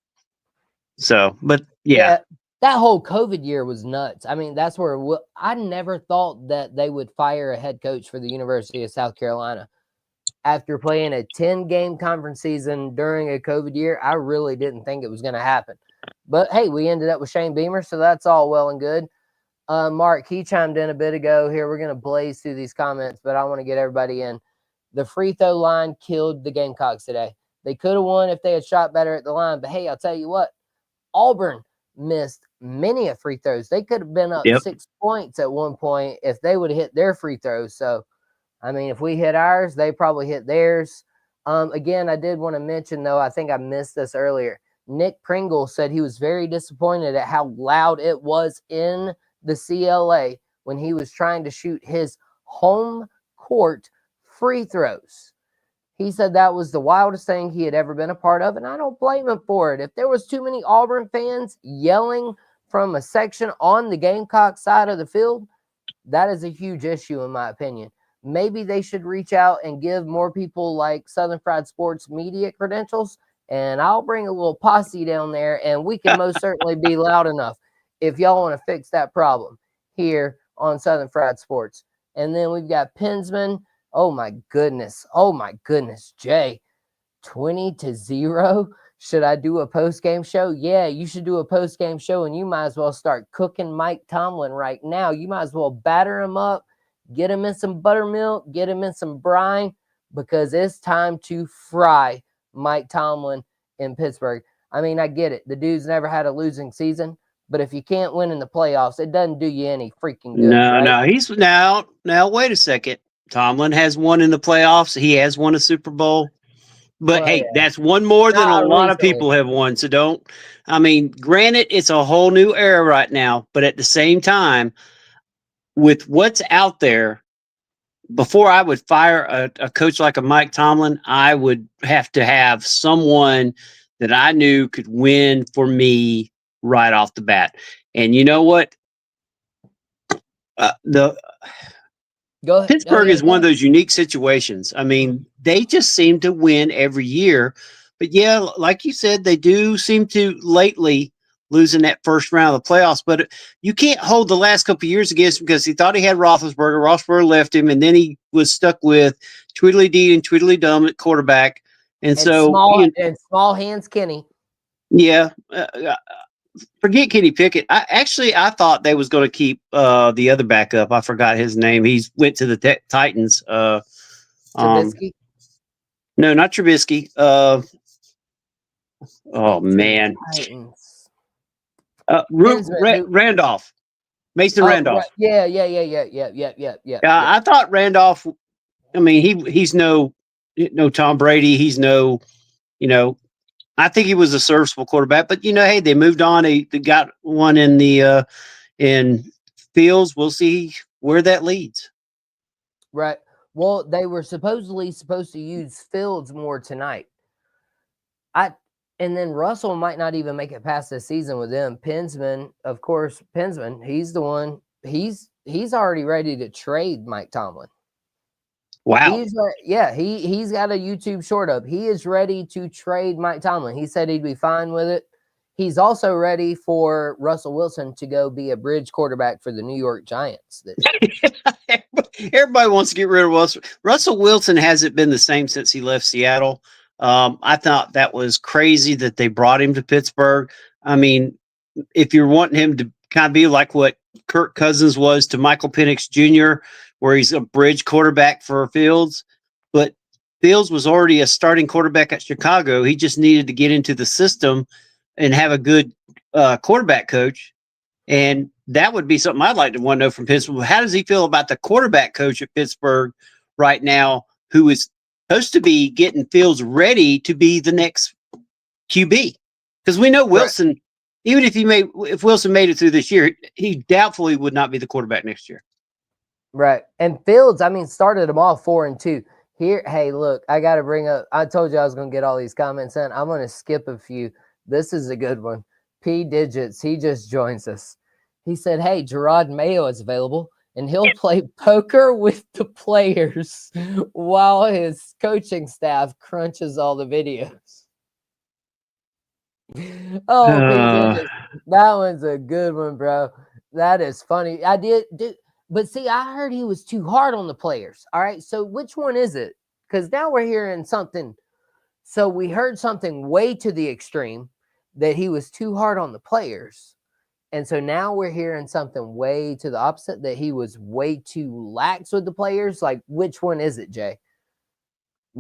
so. But yeah. That whole COVID year was nuts. I mean, that's where I never thought that they would fire a head coach for the University of South Carolina after playing a 10-game conference season during a COVID year. I really didn't think it was going to happen. But, hey, we ended up with Shane Beamer, so that's all well and good. Mark, he chimed in a bit ago. Here, we're going to blaze through these comments, but I want to get everybody in. The free throw line killed the Gamecocks today. They could have won if they had shot better at the line. But, hey, I'll tell you what, Auburn missed many of free throws. They could have been up 6 points at one point if they would have hit their free throws. So, I mean, if we hit ours, they probably hit theirs. Again, I did want to mention, though, I think I missed this earlier. Nick Pringle said he was very disappointed at how loud it was in the CLA when he was trying to shoot his home court free throws. He said that was the wildest thing he had ever been a part of, and I don't blame him for it. If there was too many Auburn fans yelling from a section on the Gamecock side of the field, that is a huge issue in my opinion. Maybe they should reach out and give more people like Southern Fried Sports media credentials, and I'll bring a little posse down there, and we can most certainly be loud enough if y'all want to fix that problem here on Southern Fried Sports. And then we've got Pensman. Oh my goodness. Oh my goodness, Jay. 20-0. Should I do a post-game show? Yeah, you should do a post-game show, and you might as well start cooking Mike Tomlin right now. You might as well batter him up, get him in some buttermilk, get him in some brine, because it's time to fry Mike Tomlin in Pittsburgh. I mean, I get it. The dude's never had a losing season, but if you can't win in the playoffs, it doesn't do you any freaking good, No, right? no, he's now. Wait a second. Tomlin has won in the playoffs. He has won a Super Bowl. But Well, hey, yeah, that's one more than a not lot of recently. people have won. So don't. I mean, granted, it's a whole new era right now. But at the same time, with what's out there, before I would fire a coach like a Mike Tomlin, I would have to have someone that I knew could win for me right off the bat. And you know what? The Go ahead. Oh, Pittsburgh yeah, is go one of ahead. those unique situations. I mean, they just seem to win every year. But yeah, like you said, they do seem to lately losing that first round of the playoffs. But you can't hold the last couple of years against him because he thought he had Roethlisberger. Roethlisberger left him, and then he was stuck with Tweedledee and Tweedledum at quarterback. And And so, small hands Kenny. yeah, forget Kenny Pickett. I thought they was going to keep the other backup. I forgot his name. He went to the Titans. Um, Trubisky. no, not Trubisky. Oh Went to the man, Titans. Pensman, who? Randolph, Mason Oh, right. Randolph. Yeah. I thought Randolph. I mean, he's no Tom Brady. He's no, you know. I think he was a serviceable quarterback, but hey, they moved on. They got one in Fields. We'll see where that leads. Right. Well, they were supposed to use Fields more tonight. And then Russell might not even make it past the season with them. Pensman, of course, he's the one. He's already ready to trade Mike Tomlin. Wow. He's got a YouTube short up. He is ready to trade Mike Tomlin. He said he'd be fine with it. He's also ready for Russell Wilson to go be a bridge quarterback for the New York Giants this year. Everybody wants to get rid of Russell. Russell Wilson hasn't been the same since he left Seattle. I thought that was crazy that they brought him to Pittsburgh. I mean, if you're wanting him to kind of be like what Kirk Cousins was to Michael Penix Jr., where he's a bridge quarterback for Fields, but Fields was already a starting quarterback at Chicago. He just needed to get into the system and have a good quarterback coach. And that would be something I'd like to want to know from Pittsburgh. How does he feel about the quarterback coach at Pittsburgh right now, who is supposed to be getting Fields ready to be the next QB? Because we know Wilson, right. Even if Wilson made it through this year, he doubtfully would not be the quarterback next year. Right. And Fields, I mean, started them all 4-2. Here, hey, look, I got to bring up, I told you I was going to get all these comments in. I'm going to skip a few. This is a good one. P Digits, he just joins us. He said, hey, Gerard Mayo is available, and he'll play poker with the players while his coaching staff crunches all the videos. Oh, P Digits, that one's a good one, bro. That is funny. I did. But see, I heard he was too hard on the players. All right. So which one is it? Because now we're hearing something. So we heard something way to the extreme that he was too hard on the players. And so now we're hearing something way to the opposite that he was way too lax with the players. Like, which one is it, Jay?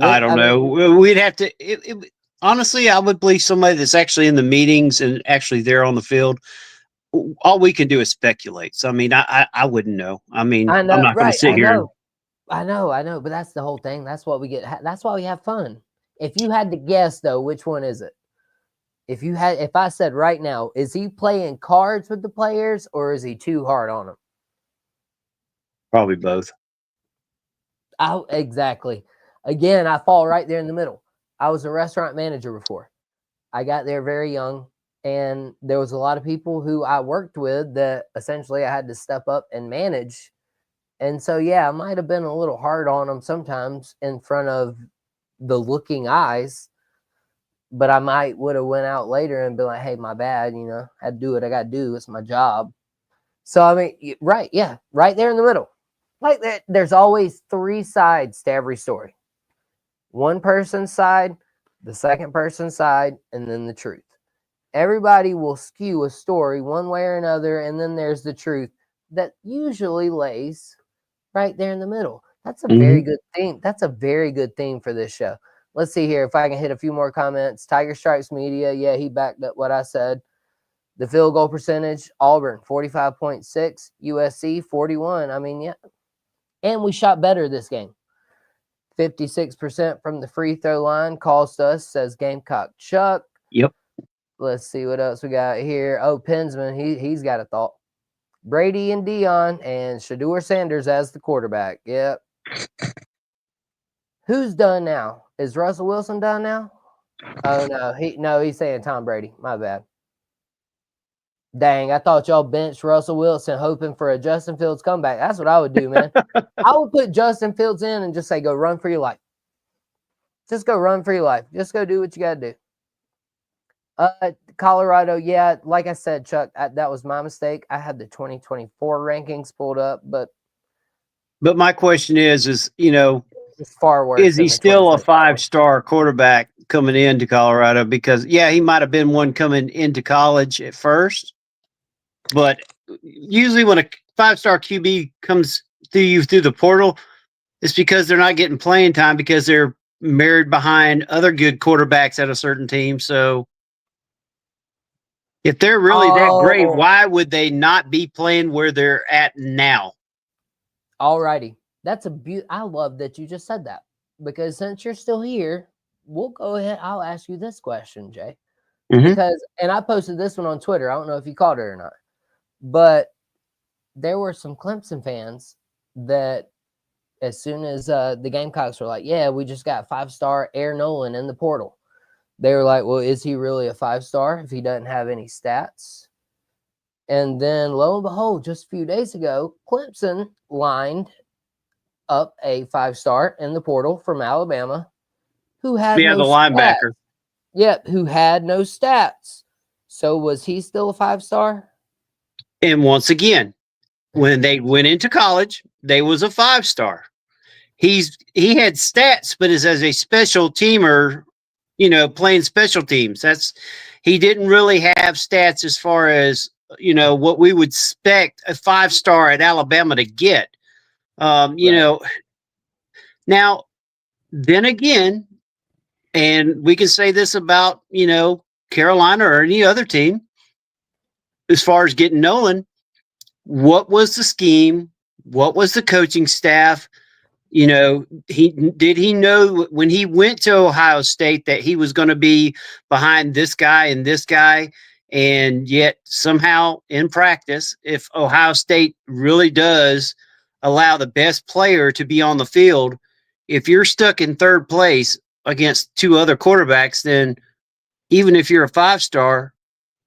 I don't know. We'd have to. Honestly, I would believe somebody that's actually in the meetings and actually there on the field. All we can do is speculate. So, I mean, I wouldn't know. I mean, I know, I'm not going to sit here. I know. But that's the whole thing. That's what we get. That's why we have fun. If you had to guess, though, which one is it? If I said right now, is he playing cards with the players or is he too hard on them? Probably both. Exactly. Again, I fall right there in the middle. I was a restaurant manager before. I got there very young, and there was a lot of people who I worked with that essentially I had to step up and manage. And so, yeah, I might have been a little hard on them sometimes in front of the looking eyes, but I would have went out later and been like, hey, my bad, I had to do what I got to do. It's my job. So I mean, right, yeah, right there in the middle. Like that, there's always three sides to every story. One person's side, the second person's side, and then the truth. Everybody will skew a story one way or another, and then there's the truth that usually lays right there in the middle. That's a very Mm-hmm. good theme. That's a very good theme for this show. Let's see here if I can hit a few more comments. Tiger Stripes Media, yeah, he backed up what I said. The field goal percentage, Auburn 45.6, USC 41. I mean, yeah. And we shot better this game. 56% from the free throw line cost us, says Gamecock Chuck. Yep. Let's see what else we got here. Oh, Pensman, he's got a thought. Brady and Dion and Shador Sanders as the quarterback. Yep. Who's done now? Is Russell Wilson done now? Oh no, he's saying Tom Brady. My bad. Dang, I thought y'all benched Russell Wilson hoping for a Justin Fields comeback. That's what I would do, man. I would put Justin Fields in and just say, go run for your life. Just go run for your life. Just go do what you got to do. Colorado, yeah, like I said, Chuck, that was my mistake. I had the 2024 rankings pulled up, but my question is, it's far worse. is he still a 5-star quarterback coming into Colorado? Because yeah, he might have been one coming into college at first, but usually when a 5-star QB comes through the portal, it's because they're not getting playing time because they're married behind other good quarterbacks at a certain team. So if they're really that great, why would they not be playing where they're at now? Alrighty. That's I love that you just said that, because since you're still here, we'll go ahead. I'll ask you this question, Jay, because, and I posted this one on Twitter. I don't know if you caught it or not, but there were some Clemson fans that as soon as the Gamecocks were like, yeah, we just got 5-star Air Nolan in the portal, they were like, well, is he really a 5-star if he doesn't have any stats? And then lo and behold, just a few days ago, Clemson lined up a 5-star in the portal from Alabama who had no the linebacker. Stats. Yep, who had no stats. So was he still a 5-star? And once again, when they went into college, they was a 5-star. He had stats, but as a special teamer, playing special teams. He didn't really have stats as far as what we would expect a 5-star at Alabama to get. Now, then again, and we can say this about, Carolina or any other team, as far as getting Nolan, what was the scheme? What was the coaching staff? He know when he went to Ohio State that he was going to be behind this guy and this guy, and yet somehow in practice, if Ohio State really does allow the best player to be on the field, if you're stuck in third place against two other quarterbacks, then even if you're a 5-star,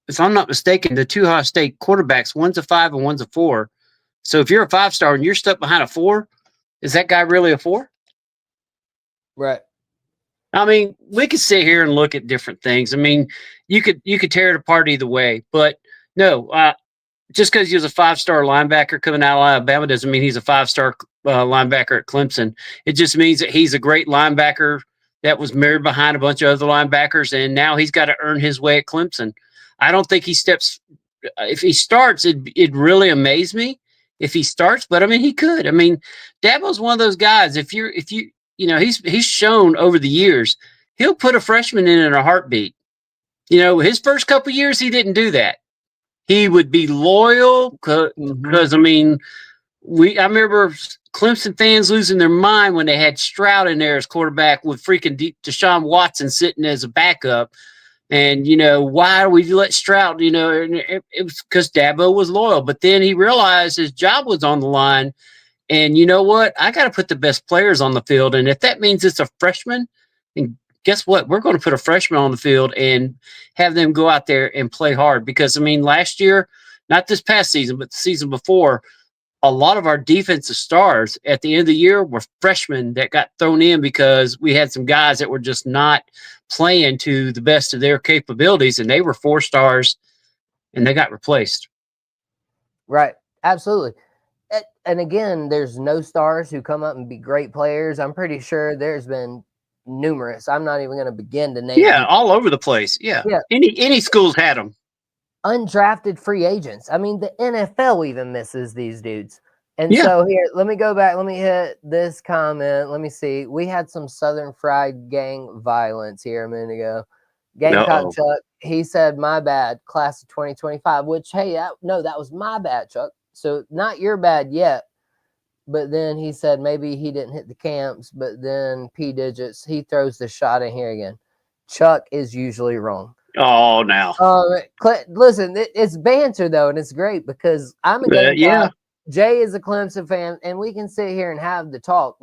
if I'm not mistaken, the two Ohio State quarterbacks, one's a 5 and one's a 4. So if you're a 5-star and you're stuck behind a 4, is that guy really a 4? Right. I mean, we could sit here and look at different things. I mean, you could tear it apart either way, but no, just because he was a 5-star linebacker coming out of Alabama doesn't mean he's a 5-star linebacker at Clemson. It just means that he's a great linebacker that was married behind a bunch of other linebackers, and now he's got to earn his way at Clemson. I don't think he steps. If he starts, it'd really amaze me if he starts. But I mean, he could. I mean, Dabo's one of those guys. If you he's shown over the years he'll put a freshman in a heartbeat. His first couple of years he didn't do that. He would be loyal because I mean, I remember Clemson fans losing their mind when they had Stroud in there as quarterback with freaking Deshaun Watson sitting as a backup. And, why do we let Stroud, it was because Dabo was loyal. But then he realized his job was on the line. And you know what? I got to put the best players on the field. And if that means it's a freshman, then guess what? We're going to put a freshman on the field and have them go out there and play hard. Because, I mean, last year, not this past season, but the season before, a lot of our defensive stars at the end of the year were freshmen that got thrown in because we had some guys that were just not playing to the best of their capabilities, and they were 4 stars, and they got replaced. Right. Absolutely. And again, there's no stars who come up and be great players. I'm pretty sure there's been numerous. I'm not even going to begin to name Yeah, people. all over the place. Yeah, Yeah, any schools had them. undrafted free agents. I mean, the NFL even misses these dudes. And Yeah. so here, let me go back. Let me hit this comment. Let me see. We had some Southern Fried gang violence here a minute ago. Gamecock Uh-oh. Chuck, he said, "My bad, class of 2025." Which, hey, that was my bad, Chuck. So not your bad yet. But then he said maybe he didn't hit the camps. But then P Digits, he throws the shot in here again. Chuck is usually wrong. Oh, now. Listen, it's banter though, and it's great because I'm a Yeah. Gamecock. Jay is a Clemson fan, and we can sit here and have the talk.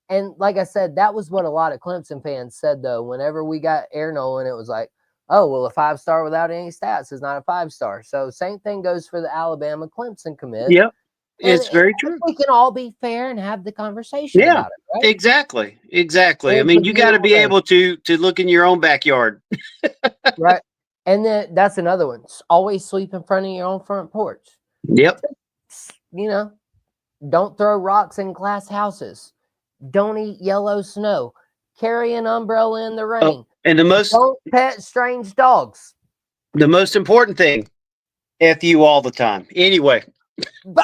And like I said, that was what a lot of Clemson fans said though. Whenever we got Air Nolan, it was like, oh well, a 5-star without any stats is not a 5-star. So same thing goes for the Alabama Clemson commit. Yep. And It's very true. we can all be fair and have the conversation Yeah. about it, right? Exactly. I It's a mean, you got to beautiful be thing, able to look in your own backyard. right? And then that's another one. Always sleep in front of your own front porch. Yep. You know, don't throw rocks in glass houses. Don't eat yellow snow. Carry an umbrella in the Oh, rain. and Don't pet strange dogs. the most important thing, F you all the time. Anyway, Oh,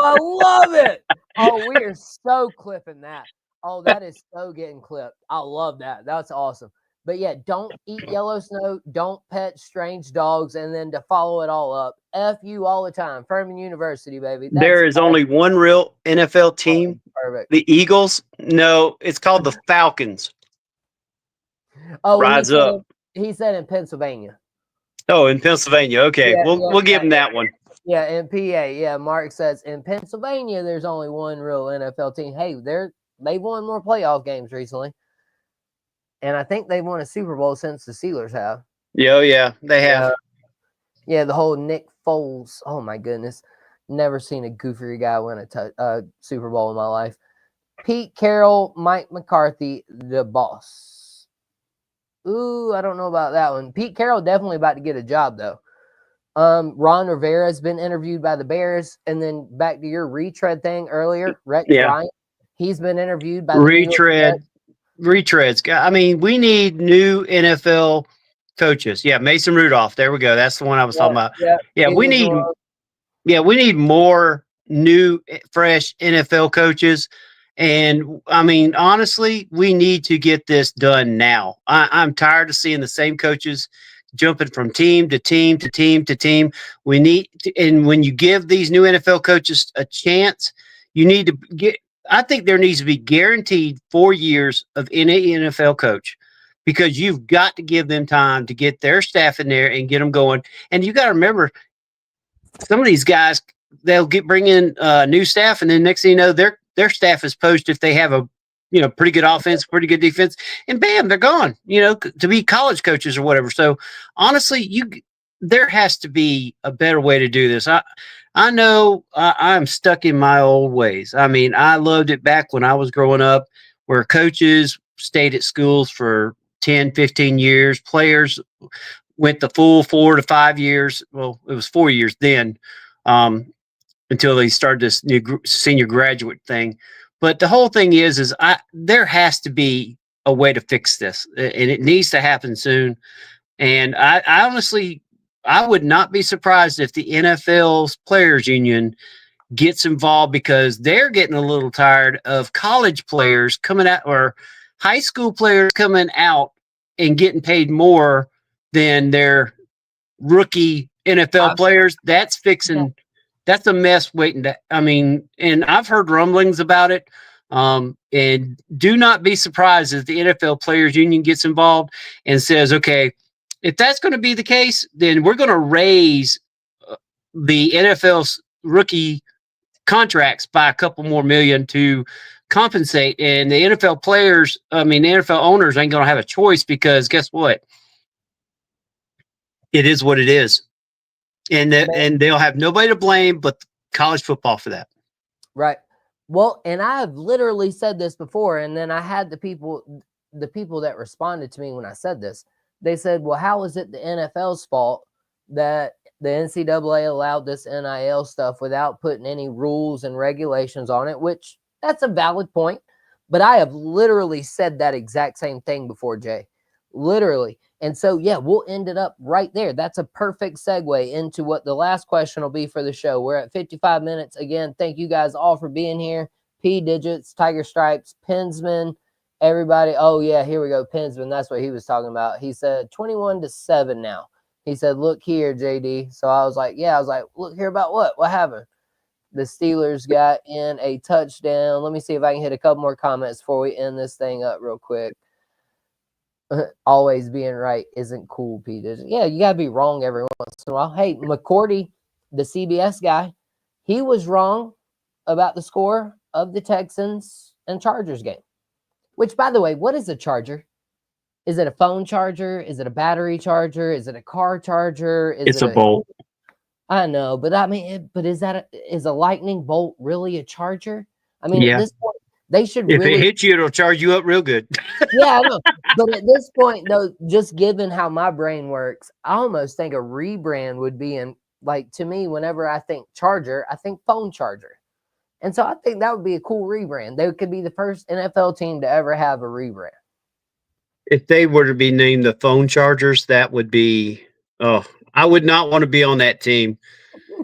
I love it. Oh, we are so clipping that. Oh, that is so getting clipped. I love that. That's awesome. But yeah, don't eat yellow snow. Don't pet strange dogs. And then to follow it all up, F you all the time. Furman University, baby. That's there is only one real NFL team, perfect. the Eagles. No, it's called the Falcons. Oh, well, Rise up. he said in Pennsylvania. Oh, in Pennsylvania. Okay, Yeah, we'll give them that one. Yeah, in PA. Yeah, Mark says in Pennsylvania there's only one real NFL team. Hey, they've won more playoff games recently. And I think they've won a Super Bowl since the Steelers have. Yeah, they have. Yeah, the whole Nick Foles. Oh my goodness. Never seen a goofier guy win a Super Bowl in my life. Pete Carroll, Mike McCarthy, the boss. Ooh, I don't know about that one. Pete Carroll definitely about to get a job though. Ron Rivera has been interviewed by the Bears, and then back to your retread thing earlier, Rex Bryant. He's been interviewed by the New York Jets. Retreads. I mean, we need new NFL coaches. Yeah, Mason Rudolph. There we go. That's the one I was talking about. Yeah, He was one. we need more new, fresh NFL coaches. And I mean, honestly, we need to get this done now. I'm tired of seeing the same coaches jumping from team to team to team to team. We need to, and when you give these new NFL coaches a chance, you need to get. I think there needs to be guaranteed 4 years of any NFL coach because you've got to give them time to get their staff in there and get them going. And you got to remember, some of these guys they'll bring in new staff, and then next thing you know, their staff is poached if they have a pretty good offense, pretty good defense, and bam, they're gone. To be college coaches or whatever. So honestly, there has to be a better way to do this. I know I'm stuck in my old ways. I mean, I loved it back when I was growing up, where coaches stayed at schools for 10, 15 years, players went the full 4 to 5 years. Well, it was 4 years then, until they started this new senior graduate thing. But the whole thing is there has to be a way to fix this, and it needs to happen soon. And I honestly, I would not be surprised if the NFL's players union gets involved because they're getting a little tired of college players coming out or high school players coming out and getting paid more than their rookie NFL players. That's fixing. That's a mess waiting to. I mean, and I've heard rumblings about it. And do not be surprised if the NFL Players Union gets involved and says, "Okay, if that's going to be the case, then we're going to raise the NFL's rookie contracts by a couple more million to compensate." And the NFL players, I mean, the NFL owners ain't going to have a choice because guess what? It is what it is. And they'll have nobody to blame but college football for that. Right. Well, and I've literally said this before, and then I had the people that responded to me when I said this. They said, "Well, how is it the NFL's fault that the NCAA allowed this NIL stuff without putting any rules and regulations on it, which that's a valid point. But I have literally said that exact same thing before, Jay. Literally. And so, yeah, we'll end it up right there. That's a perfect segue into what the last question will be for the show. We're at 55 minutes. Again, thank you guys all for being here. P Digits, Tiger Stripes, Pensman, everybody. Oh, yeah, here we go. Pensman, that's what he was talking about. He said 21-7 now. He said, look here, JD. So I was like, yeah, I was like, look here about what? What happened? The Steelers got in a touchdown. Let me see if I can hit a couple more comments before we end this thing up real quick. Always being right isn't cool, Peter. Yeah, you got to be wrong every once in a while. Hey, McCourty, the CBS guy, he was wrong about the score of the Texans and Chargers game. Which, by the way, what is a charger? Is it a phone charger? Is it a battery charger? Is it a car charger? It's a bolt. I know, but I mean, but is a lightning bolt really a charger? I mean, at this point, they should if really. If it hits you, it'll charge you up real good. Yeah, I know. But at this point, though, just given how my brain works, I almost think a rebrand would be to me, whenever I think charger, I think phone charger. And so I think that would be a cool rebrand. They could be the first NFL team to ever have a rebrand. If they were to be named the phone chargers, that would be, I would not want to be on that team.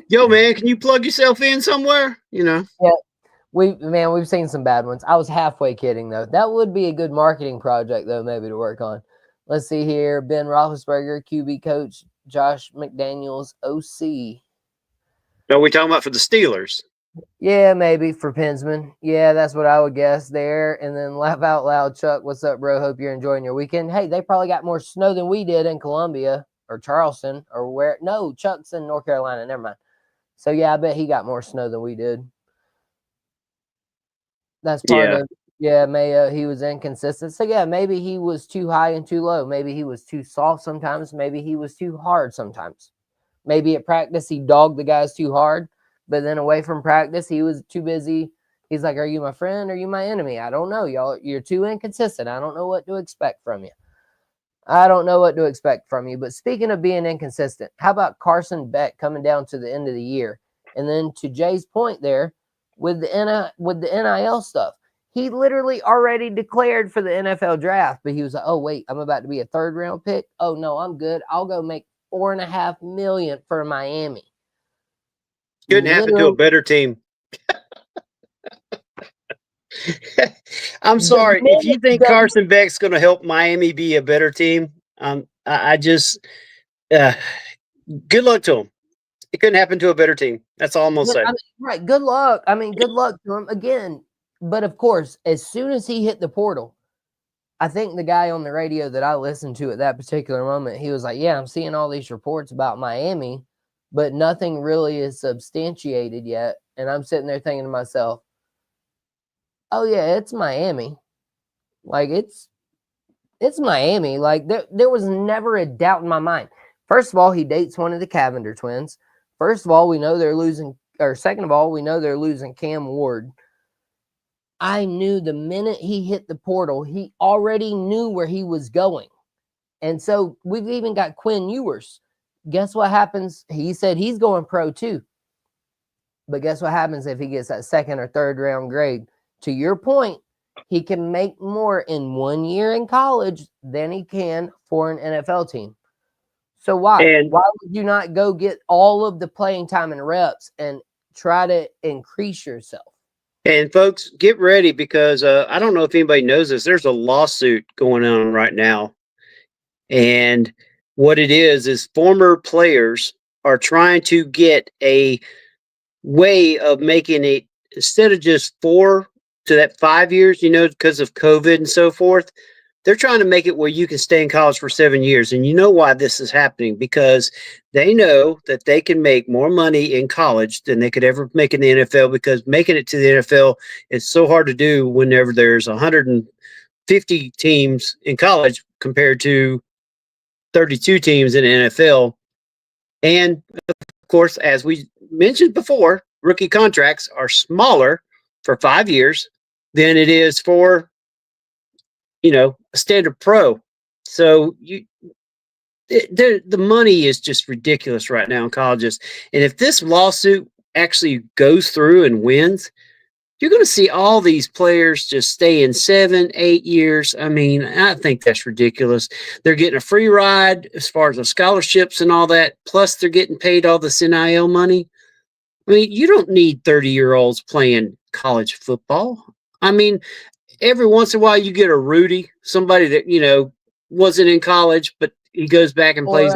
Yo, man, can you plug yourself in somewhere? Yeah. We've seen some bad ones. I was halfway kidding, though. That would be a good marketing project, though, maybe to work on. Let's see here. Ben Roethlisberger, QB coach. Josh McDaniels, OC. Are we talking about for the Steelers? Yeah, maybe for Pensman. Yeah, that's what I would guess there. And then laugh out loud, Chuck. What's up, bro? Hope you're enjoying your weekend. Hey, they probably got more snow than we did in Columbia or Charleston or where. No, Chuck's in North Carolina. Never mind. So, yeah, I bet he got more snow than we did. That's part of, Mayo. He was inconsistent. So, yeah, maybe he was too high and too low. Maybe he was too soft sometimes. Maybe he was too hard sometimes. Maybe at practice he dogged the guys too hard, but then away from practice he was too busy. He's like, are you my friend or are you my enemy? I don't know, y'all. You're too inconsistent. I don't know what to expect from you. But speaking of being inconsistent, how about Carson Beck coming down to the end of the year? And then to Jay's point there, with the NIL stuff, he literally already declared for the NFL draft, but he was like, oh, wait, I'm about to be a third-round pick? Oh, no, I'm good. I'll go make $4.5 million for Miami. Couldn't happen to a better team. I'm sorry. If you think Carson Beck's going to help Miami be a better team, I just good luck to him. It couldn't happen to a better team. That's all I'm going to say. Right. Good luck. Good luck to him again. But of course, as soon as he hit the portal, I think the guy on the radio that I listened to at that particular moment, he was like, yeah, I'm seeing all these reports about Miami, but nothing really is substantiated yet. And I'm sitting there thinking to myself, oh, yeah, it's Miami. Like, it's Miami. Like, there was never a doubt in my mind. First of all, he dates one of the Cavender twins. First of all, we know they're losing, or second of all, we know they're losing Cam Ward. I knew the minute he hit the portal, he already knew where he was going. And so we've even got Quinn Ewers. Guess what happens? He said he's going pro too. But guess what happens if he gets that second or third round grade? To your point, he can make more in 1 year in college than he can for an NFL team. So why would you not go get all of the playing time and reps and try to increase yourself? And folks, get ready because I don't know if anybody knows this. There's a lawsuit going on right now. And what it is former players are trying to get a way of making it, instead of just 4 to that 5 years, because of COVID and so forth, they're trying to make it where you can stay in college for 7 years. And you know why this is happening? Because they know that they can make more money in college than they could ever make in the NFL, because making it to the NFL is so hard to do whenever there's 150 teams in college compared to 32 teams in the NFL. And of course, as we mentioned before, rookie contracts are smaller for 5 years than it is for a standard pro. So the money is just ridiculous right now in colleges. And if this lawsuit actually goes through and wins, you're going to see all these players just stay in 7, 8 years. I mean, I think that's ridiculous. They're getting a free ride as far as the scholarships and all that. Plus, they're getting paid all this NIL money. I mean, you don't need 30-year-olds playing college football. I mean, every once in a while you get a Rudy, somebody that, wasn't in college, but he goes back and plays.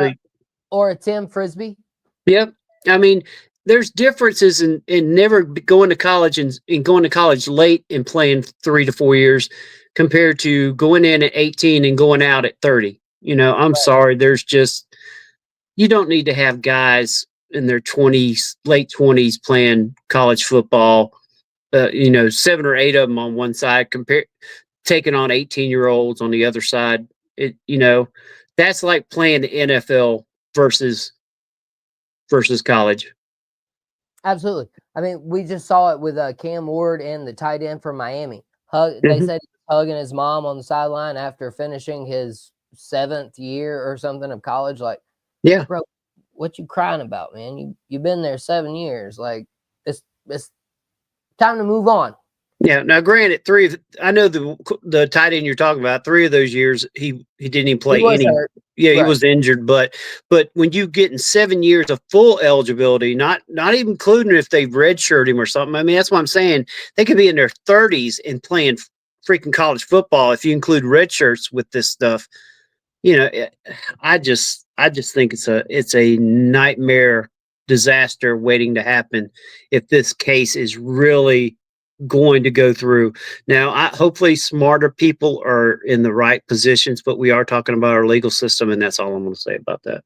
Or a Tim Frisbee. Yep. I mean, there's differences in never going to college and going to college late and playing 3 to 4 years compared to going in at 18 and going out at 30. I'm sorry. You don't need to have guys in their 20s, late 20s playing college football, 7 or 8 of them on one side taking on 18-year-olds on the other side. That's like playing the NFL versus college. Absolutely. I mean, we just saw it with Cam Ward and the tight end from Miami. They said he was hugging his mom on the sideline after finishing his 7th year or something of college. Like, yeah, bro, what you crying about, man? You've been there 7 years. Like, it's time to move on. Yeah. Now, granted, I know the tight end you're talking about. 3 of those years he didn't even play any. Hurt. Yeah, he was injured, but when you get in 7 years of full eligibility, not even including if they redshirt him or something. I mean, that's what I'm saying. They could be in their 30s and playing freaking college football if you include red shirts with this stuff. I just think it's a nightmare disaster waiting to happen if this case is really going to go through. Now, hopefully smarter people are in the right positions, but we are talking about our legal system, and that's all I'm going to say about that.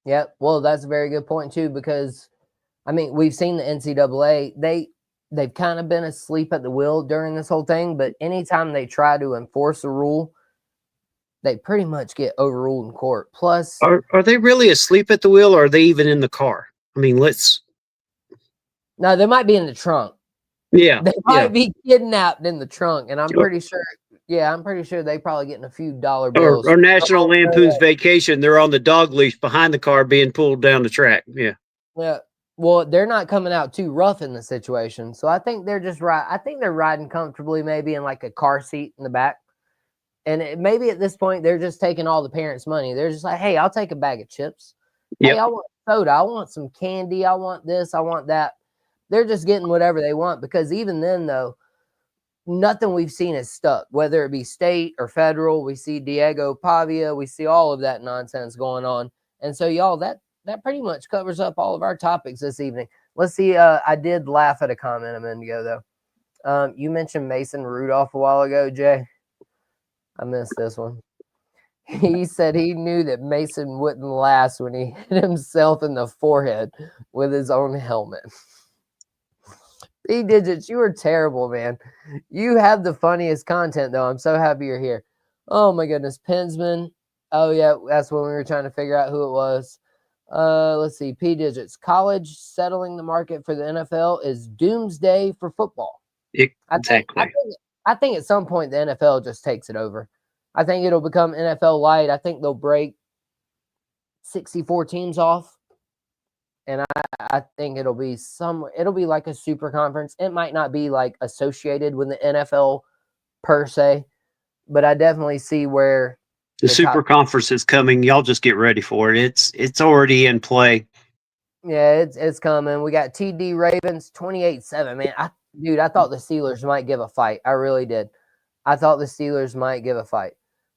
Yeah, well, that's a very good point too, because I mean, we've seen the NCAA, they've kind of been asleep at the wheel during this whole thing, but anytime they try to enforce a rule, they pretty much get overruled in court. Plus, are they really asleep at the wheel, or are they even in the car? I mean, no, they might be in the trunk. Yeah, they might be kidnapped in the trunk, and I'm pretty sure they probably getting a few dollar bills. Or National Lampoon's Vacation, they're on the dog leash behind the car being pulled down the track. Yeah. Yeah. Well, they're not coming out too rough in the situation, so I think they're just right. I think they're riding comfortably, maybe in like a car seat in the back. And maybe at this point, they're just taking all the parents' money. They're just like, hey, I'll take a bag of chips. Hey, I want soda. I want some candy. I want this. I want that. They're just getting whatever they want, because even then, though, nothing we've seen is stuck, whether it be state or federal. We see Diego Pavia. We see all of that nonsense going on. And so, y'all, that pretty much covers up all of our topics this evening. Let's see. I did laugh at a comment a minute ago, though. You mentioned Mason Rudolph a while ago, Jay. I missed this one. He said he knew that Mason wouldn't last when he hit himself in the forehead with his own helmet. P-Digits, you are terrible, man. You have the funniest content, though. I'm so happy you're here. Oh, my goodness. Pensman. Oh, yeah, that's when we were trying to figure out who it was. Let's see. P-Digits. College settling the market for the NFL is doomsday for football. Exactly. I think at some point the NFL just takes it over. I think it'll become NFL light. I think they'll break 64 teams off. And I think it'll be like a super conference. It might not be like associated with the NFL per se, but I definitely see where the super conference is coming. Y'all just get ready for it. It's already in play. Yeah, it's coming. We got TD Ravens 28-7. Man, I thought the Steelers might give a fight. I really did. I thought the Steelers might give a fight.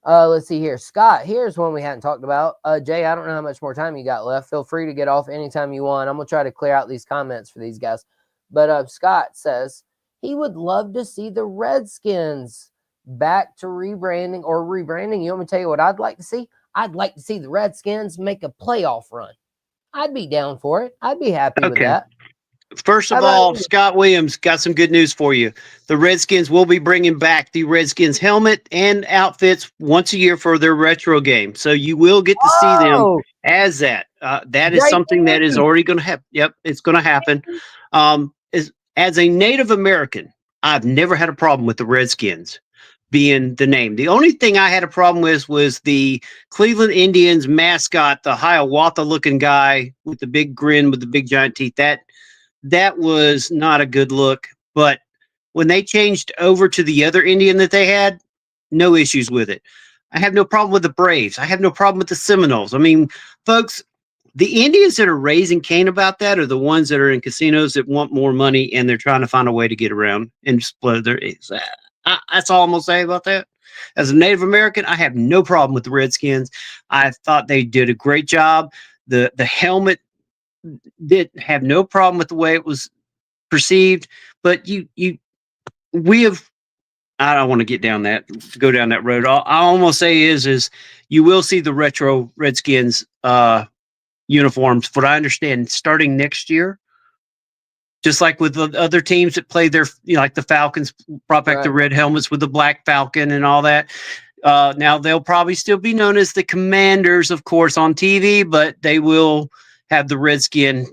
Let's see here. Scott, here's one we hadn't talked about. Jay, I don't know how much more time you got left. Feel free to get off anytime you want. I'm going to try to clear out these comments for these guys. But Scott says he would love to see the Redskins back to rebranding. You want me to tell you what I'd like to see? I'd like to see the Redskins make a playoff run. I'd be down for it. I'd be happy with that. First of all, Scott Williams, got some good news for you. The Redskins will be bringing back the Redskins helmet and outfits once a year for their retro game. So you will get to see them as that. That is something that is already going to happen. Yep, it's going to happen. As a Native American, I've never had a problem with the Redskins. being the name. The only thing I had a problem with was the Cleveland Indians mascot, the Hiawatha looking guy with the big grin with the big giant teeth. That was not a good look. But when they changed over to the other Indian that they had, no issues with it. I have no problem with the Braves. I have no problem with the Seminoles. I mean, folks, the Indians that are raising Cain about that are the ones that are in casinos that want more money and they're trying to find a way to get around and split their eggs. That's all I'm going to say about that. As a Native American, I have no problem with the Redskins. I thought they did a great job. The helmet did have no problem with the way it was perceived, but we have. I don't want to go down that road. All I almost say is you will see the retro Redskins uniforms. What I understand, starting next year, just like with the other teams that play their, like the Falcons brought back the red helmets with the black Falcon and all that. Now they'll probably still be known as the Commanders, of course, on TV, but they will have the Redskin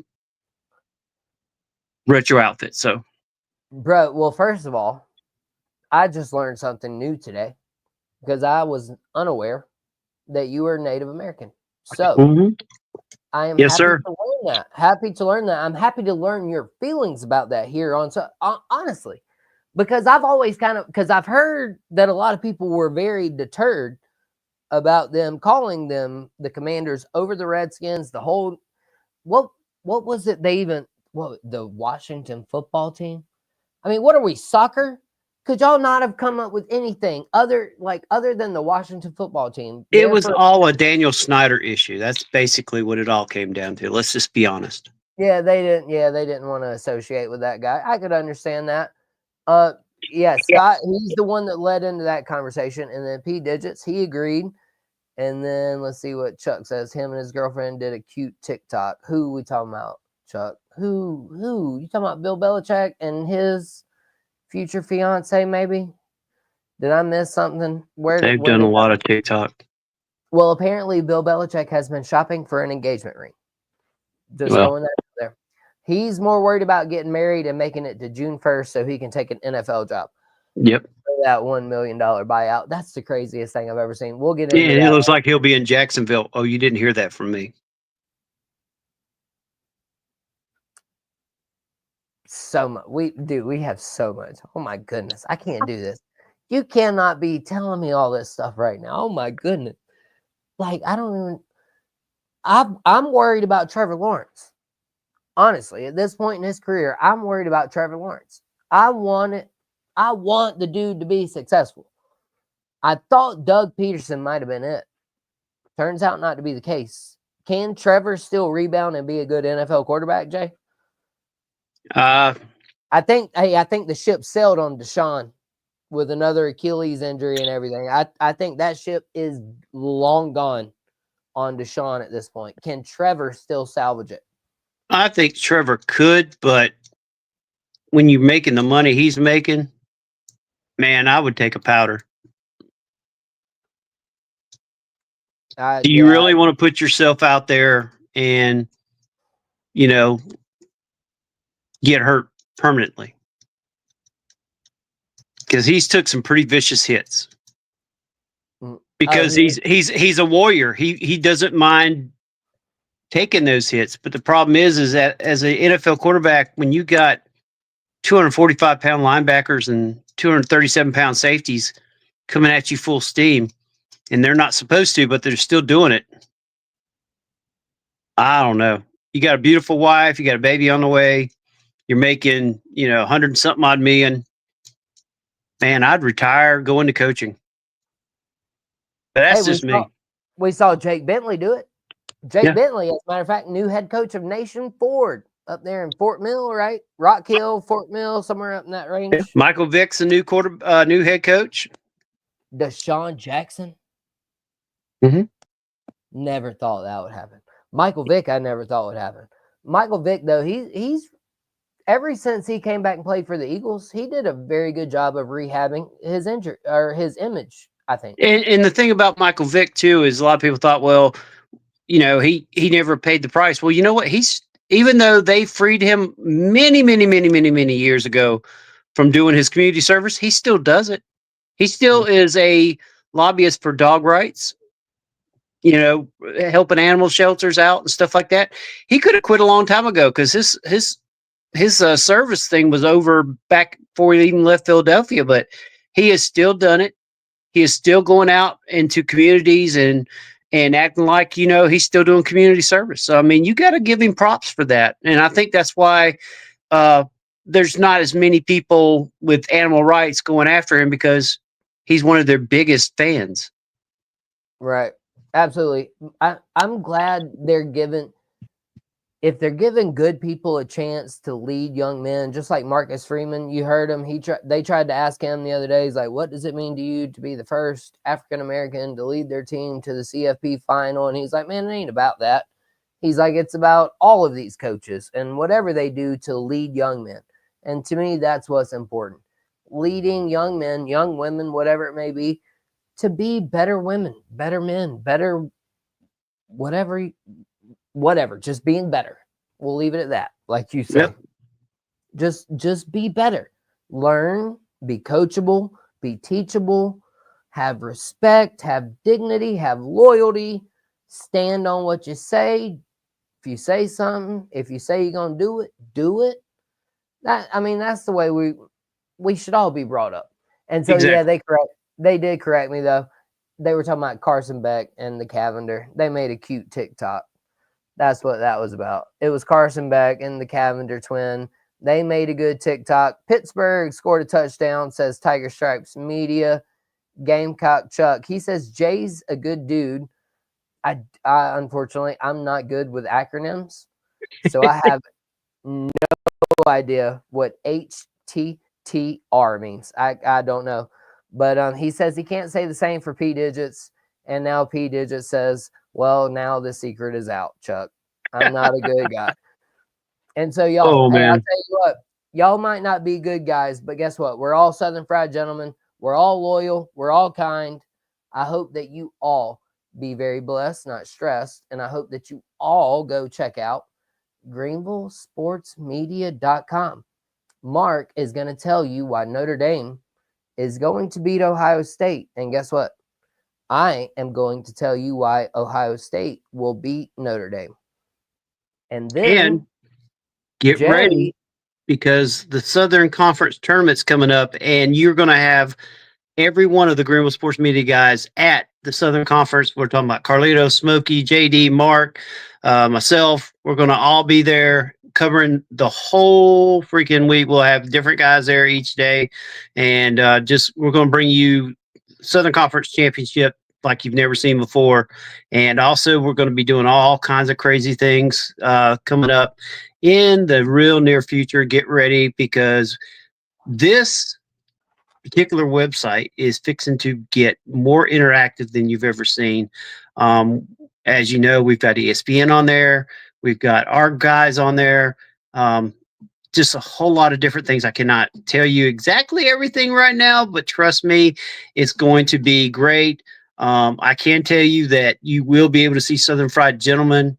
retro outfit. So, bro, well, first of all, I just learned something new today because I was unaware that you were Native American. So I am yes, happy sir. to learn that. Happy to learn that. I'm happy to learn your feelings about that here on. So honestly, because I've always because I've heard that a lot of people were very deterred about them calling them the Commanders over the Redskins. The whole what was it? The Washington football team. I mean, what are we, soccer? Could y'all not have come up with anything other than the Washington football team? It was all a Daniel Snyder issue. That's basically what it all came down to. Let's just be honest. Yeah, they didn't want to associate with that guy. I could understand that. Scott, he's the one that led into that conversation, and then P Digits, he agreed. And then let's see what Chuck says. Him and his girlfriend did a cute TikTok. Who we talking about, Chuck? Who? You talking about Bill Belichick and his future fiance, maybe? Did I miss something? They've done a lot of TikTok. Well, apparently Bill Belichick has been shopping for an engagement ring. Just throwing that out there. He's more worried about getting married and making it to June 1st so he can take an NFL job. Yep. For that $1 million buyout. That's the craziest thing I've ever seen. We'll get into that. It looks like he'll be in Jacksonville. Oh, you didn't hear that from me. So much. We have so much. Oh my goodness. I can't do this. You cannot be telling me all this stuff right now. Oh my goodness. Like, I'm worried about Trevor Lawrence. Honestly, at this point in his career, I'm worried about Trevor Lawrence. I want the dude to be successful. I thought Doug Peterson might have been it. Turns out not to be the case. Can Trevor still rebound and be a good NFL quarterback, Jay? I think the ship sailed on Deshaun with another Achilles injury and everything. I think that ship is long gone on Deshaun at this point. Can Trevor still salvage it? I think Trevor could, but when you're making the money he's making, man, I would take a powder. Do you really want to put yourself out there and, get hurt permanently? Because he's took some pretty vicious hits. Because he's a warrior. He doesn't mind taking those hits. But the problem is that as an NFL quarterback, when you got 245-pound linebackers and 237-pound safeties coming at you full steam, and they're not supposed to, but they're still doing it. I don't know. You got a beautiful wife. You got a baby on the way. You're making, 100-something odd million. Man, I'd retire, go into coaching. But that's just me. We saw Jake Bentley do it. Jake Bentley, as a matter of fact, new head coach of Nation Ford up there in Fort Mill, right? Rock Hill, Fort Mill, somewhere up in that range. Yeah. Michael Vick's a new head coach. Deshaun Jackson. Never thought that would happen. Michael Vick, I never thought would happen. Michael Vick, though, he's ever since he came back and played for the Eagles, he did a very good job of rehabbing his injury or his image, I think. And the thing about Michael Vick too is a lot of people thought, well, he never paid the price. Well, you know what? Even though they freed him many, many, many, many, many years ago from doing his community service, he still does it. He still is a lobbyist for dog rights, helping animal shelters out and stuff like that. He could have quit a long time ago because his service thing was over back before he even left Philadelphia, but he has still done it. He is still going out into communities and acting like he's still doing community service. So I mean, you got to give him props for that, and I think that's why uh, there's not as many people with animal rights going after him because he's one of their biggest fans. Right. Absolutely. I'm glad if they're giving good people a chance to lead young men, just like Marcus Freeman, you heard him. They tried to ask him the other day. He's like, "What does it mean to you to be the first African American to lead their team to the CFP final?" And he's like, "Man, it ain't about that." He's like, "It's about all of these coaches and whatever they do to lead young men." And to me, that's what's important: leading young men, young women, whatever it may be, to be better women, better men, better whatever, just being better. We'll leave it at that. Like you said, just be better. Learn, be coachable, be teachable, have respect, have dignity, have loyalty, stand on what you say. If you say something, if you say you're going to do it, do it. That's the way we should all be brought up. And so Exactly. yeah, they did correct me though. They were talking about Carson Beck and the Cavender. They made a cute TikTok. That's what that was about. It was Carson Beck and the Cavender twin. They made a good TikTok. Pittsburgh scored a touchdown, says Tiger Stripes Media. Gamecock Chuck. He says Jay's a good dude. I unfortunately, I'm not good with acronyms. So I have no idea what HTTR means. I don't know. But he says he can't say the same for P Digits. And now P Digits says, well, now the secret is out, Chuck. I'm not a good guy. And so y'all, Oh hey, I'll man. tell you what, y'all might not be good guys, but guess what? We're all Southern Fried gentlemen. We're all loyal. We're all kind. I hope that you all be very blessed, not stressed. And I hope that you all go check out greenvillesportsmedia.com. Mark is going to tell you why Notre Dame is going to beat Ohio State. And guess what? I am going to tell you why Ohio State will beat Notre Dame. And then And get ready Jay, because the Southern Conference tournament's coming up, and you're going to have every one of the Greenville Sports Media guys at the Southern Conference. We're talking about Carlito, Smokey, JD, Mark, myself. We're going to all be there covering the whole freaking week. We'll have different guys there each day, and we're going to bring you Southern Conference Championship like you've never seen before. And also, we're going to be doing all kinds of crazy things coming up in the real near future. Get ready because this particular website is fixing to get more interactive than you've ever seen. As you know, we've got ESPN on there. We've got our guys on there. Just a whole lot of different things. I cannot tell you exactly everything right now, but trust me, it's going to be great. I can tell you that you will be able to see Southern Fried Gentleman,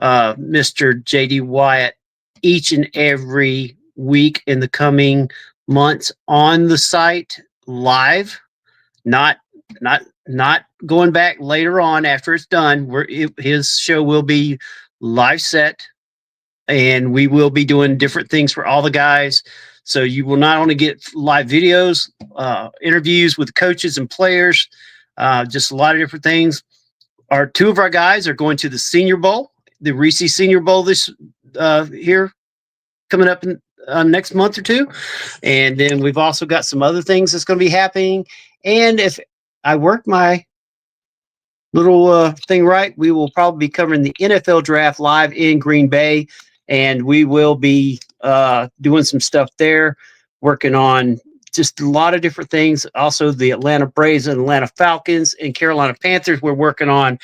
Mr. JD Wyatt, each and every week in the coming months on the site live, not not going back later on after it's done. His show will be live set, and we will be doing different things for all the guys. So you will not only get live videos, interviews with coaches and players, just a lot of different things. Two of our guys are going to the Senior Bowl, the Reese Senior Bowl this here coming up in next month or two. And then we've also got some other things that's going to be happening. And if I work my little thing right, we will probably be covering the NFL draft live in Green Bay. And we will be doing some stuff there, working on just a lot of different things. Also, the Atlanta Braves and Atlanta Falcons and Carolina Panthers, we're working on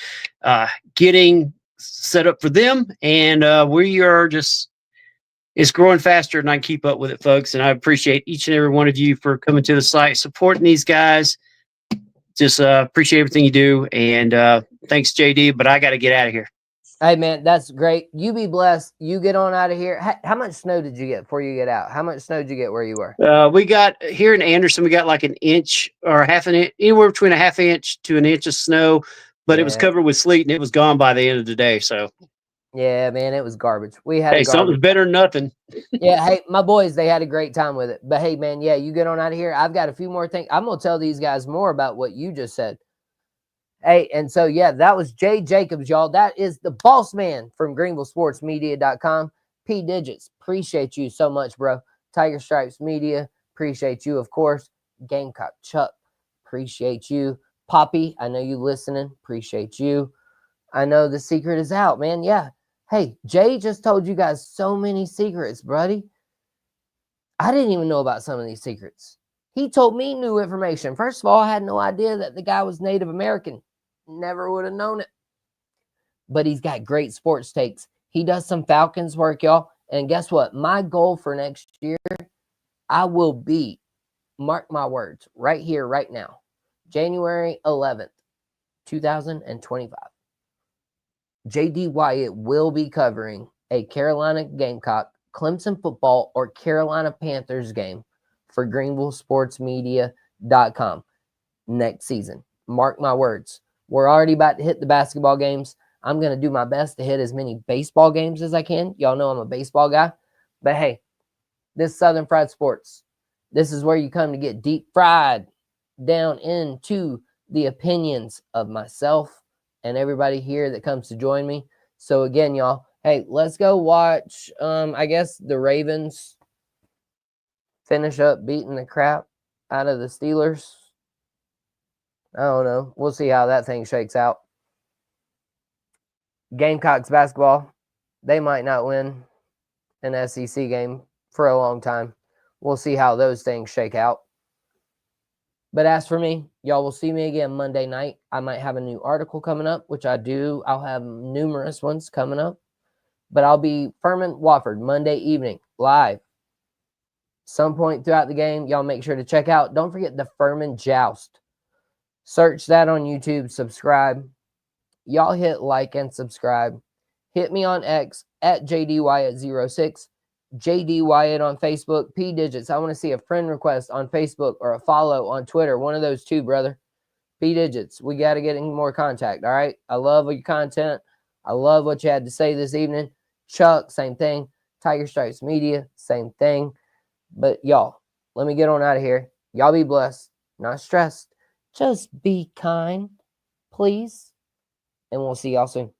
getting set up for them. And we are just, it's growing faster and I can keep up with it, folks. And I appreciate each and every one of you for coming to the site, supporting these guys. Just appreciate everything you do. And thanks, JD, but I got to get out of here. Hey, man, that's great. You be blessed. You get on out of here. How much snow did you get before you get out? How much snow did you get where you were? We got here in Anderson, we got like an inch or half an inch, anywhere between a half inch to an inch of snow, but it was Yeah. covered with sleet and it was gone by the end of the day. So, Yeah, man, it was garbage. We had a hey, garbage. something's better than nothing. Yeah, hey, my boys, they had a great time with it. But hey, man, yeah, you get on out of here. I've got a few more things. I'm gonna tell these guys more about what you just said. Hey, and so yeah, that was Jay Jacobs, y'all. That is the boss man from GreenvilleSportsMedia.com. P Digits, appreciate you so much, bro. Tiger Stripes Media, appreciate you, of course. Gamecock Chuck, appreciate you. Poppy, I know you listening, appreciate you. I know the secret is out, man. Yeah. Hey, Jay just told you guys so many secrets, buddy. I didn't even know about some of these secrets. He told me new information. First of all, I had no idea that the guy was Native American. Never would have known it. But he's got great sports takes. He does some Falcons work, y'all. And guess what? My goal for next year, I will be, mark my words, right here, right now, January 11th, 2025. JD Wyatt will be covering a Carolina Gamecock, Clemson football, or Carolina Panthers game for GreenvilleSportsMedia.com next season. Mark my words. We're already about to hit the basketball games. I'm going to do my best to hit as many baseball games as I can. Y'all know I'm a baseball guy. But hey, this Southern Fried Sports, this is where you come to get deep fried down into the opinions of myself and everybody here that comes to join me. So again, y'all, hey, let's go watch, I guess the Ravens finish up beating the crap out of the Steelers. I don't know. We'll see how that thing shakes out. Gamecocks basketball, they might not win an SEC game for a long time. We'll see how those things shake out. But as for me, y'all will see me again Monday night. I might have a new article coming up, which I do. I'll have numerous ones coming up. But I'll be Furman Wofford Monday evening live. Some point throughout the game, y'all make sure to check out. Don't forget the Furman Joust. Search that on YouTube. Subscribe. Y'all hit like and subscribe. Hit me on X at JDWyatt06. JD Wyatt on Facebook, P Digits. I want to see a friend request on Facebook or a follow on Twitter. One of those two, brother. P Digits. We got to get in more contact, all right? I love your content. I love what you had to say this evening. Chuck, same thing. Tiger Stripes Media, same thing. But y'all, let me get on out of here. Y'all be blessed, not stressed. Just be kind, please. And we'll see y'all soon.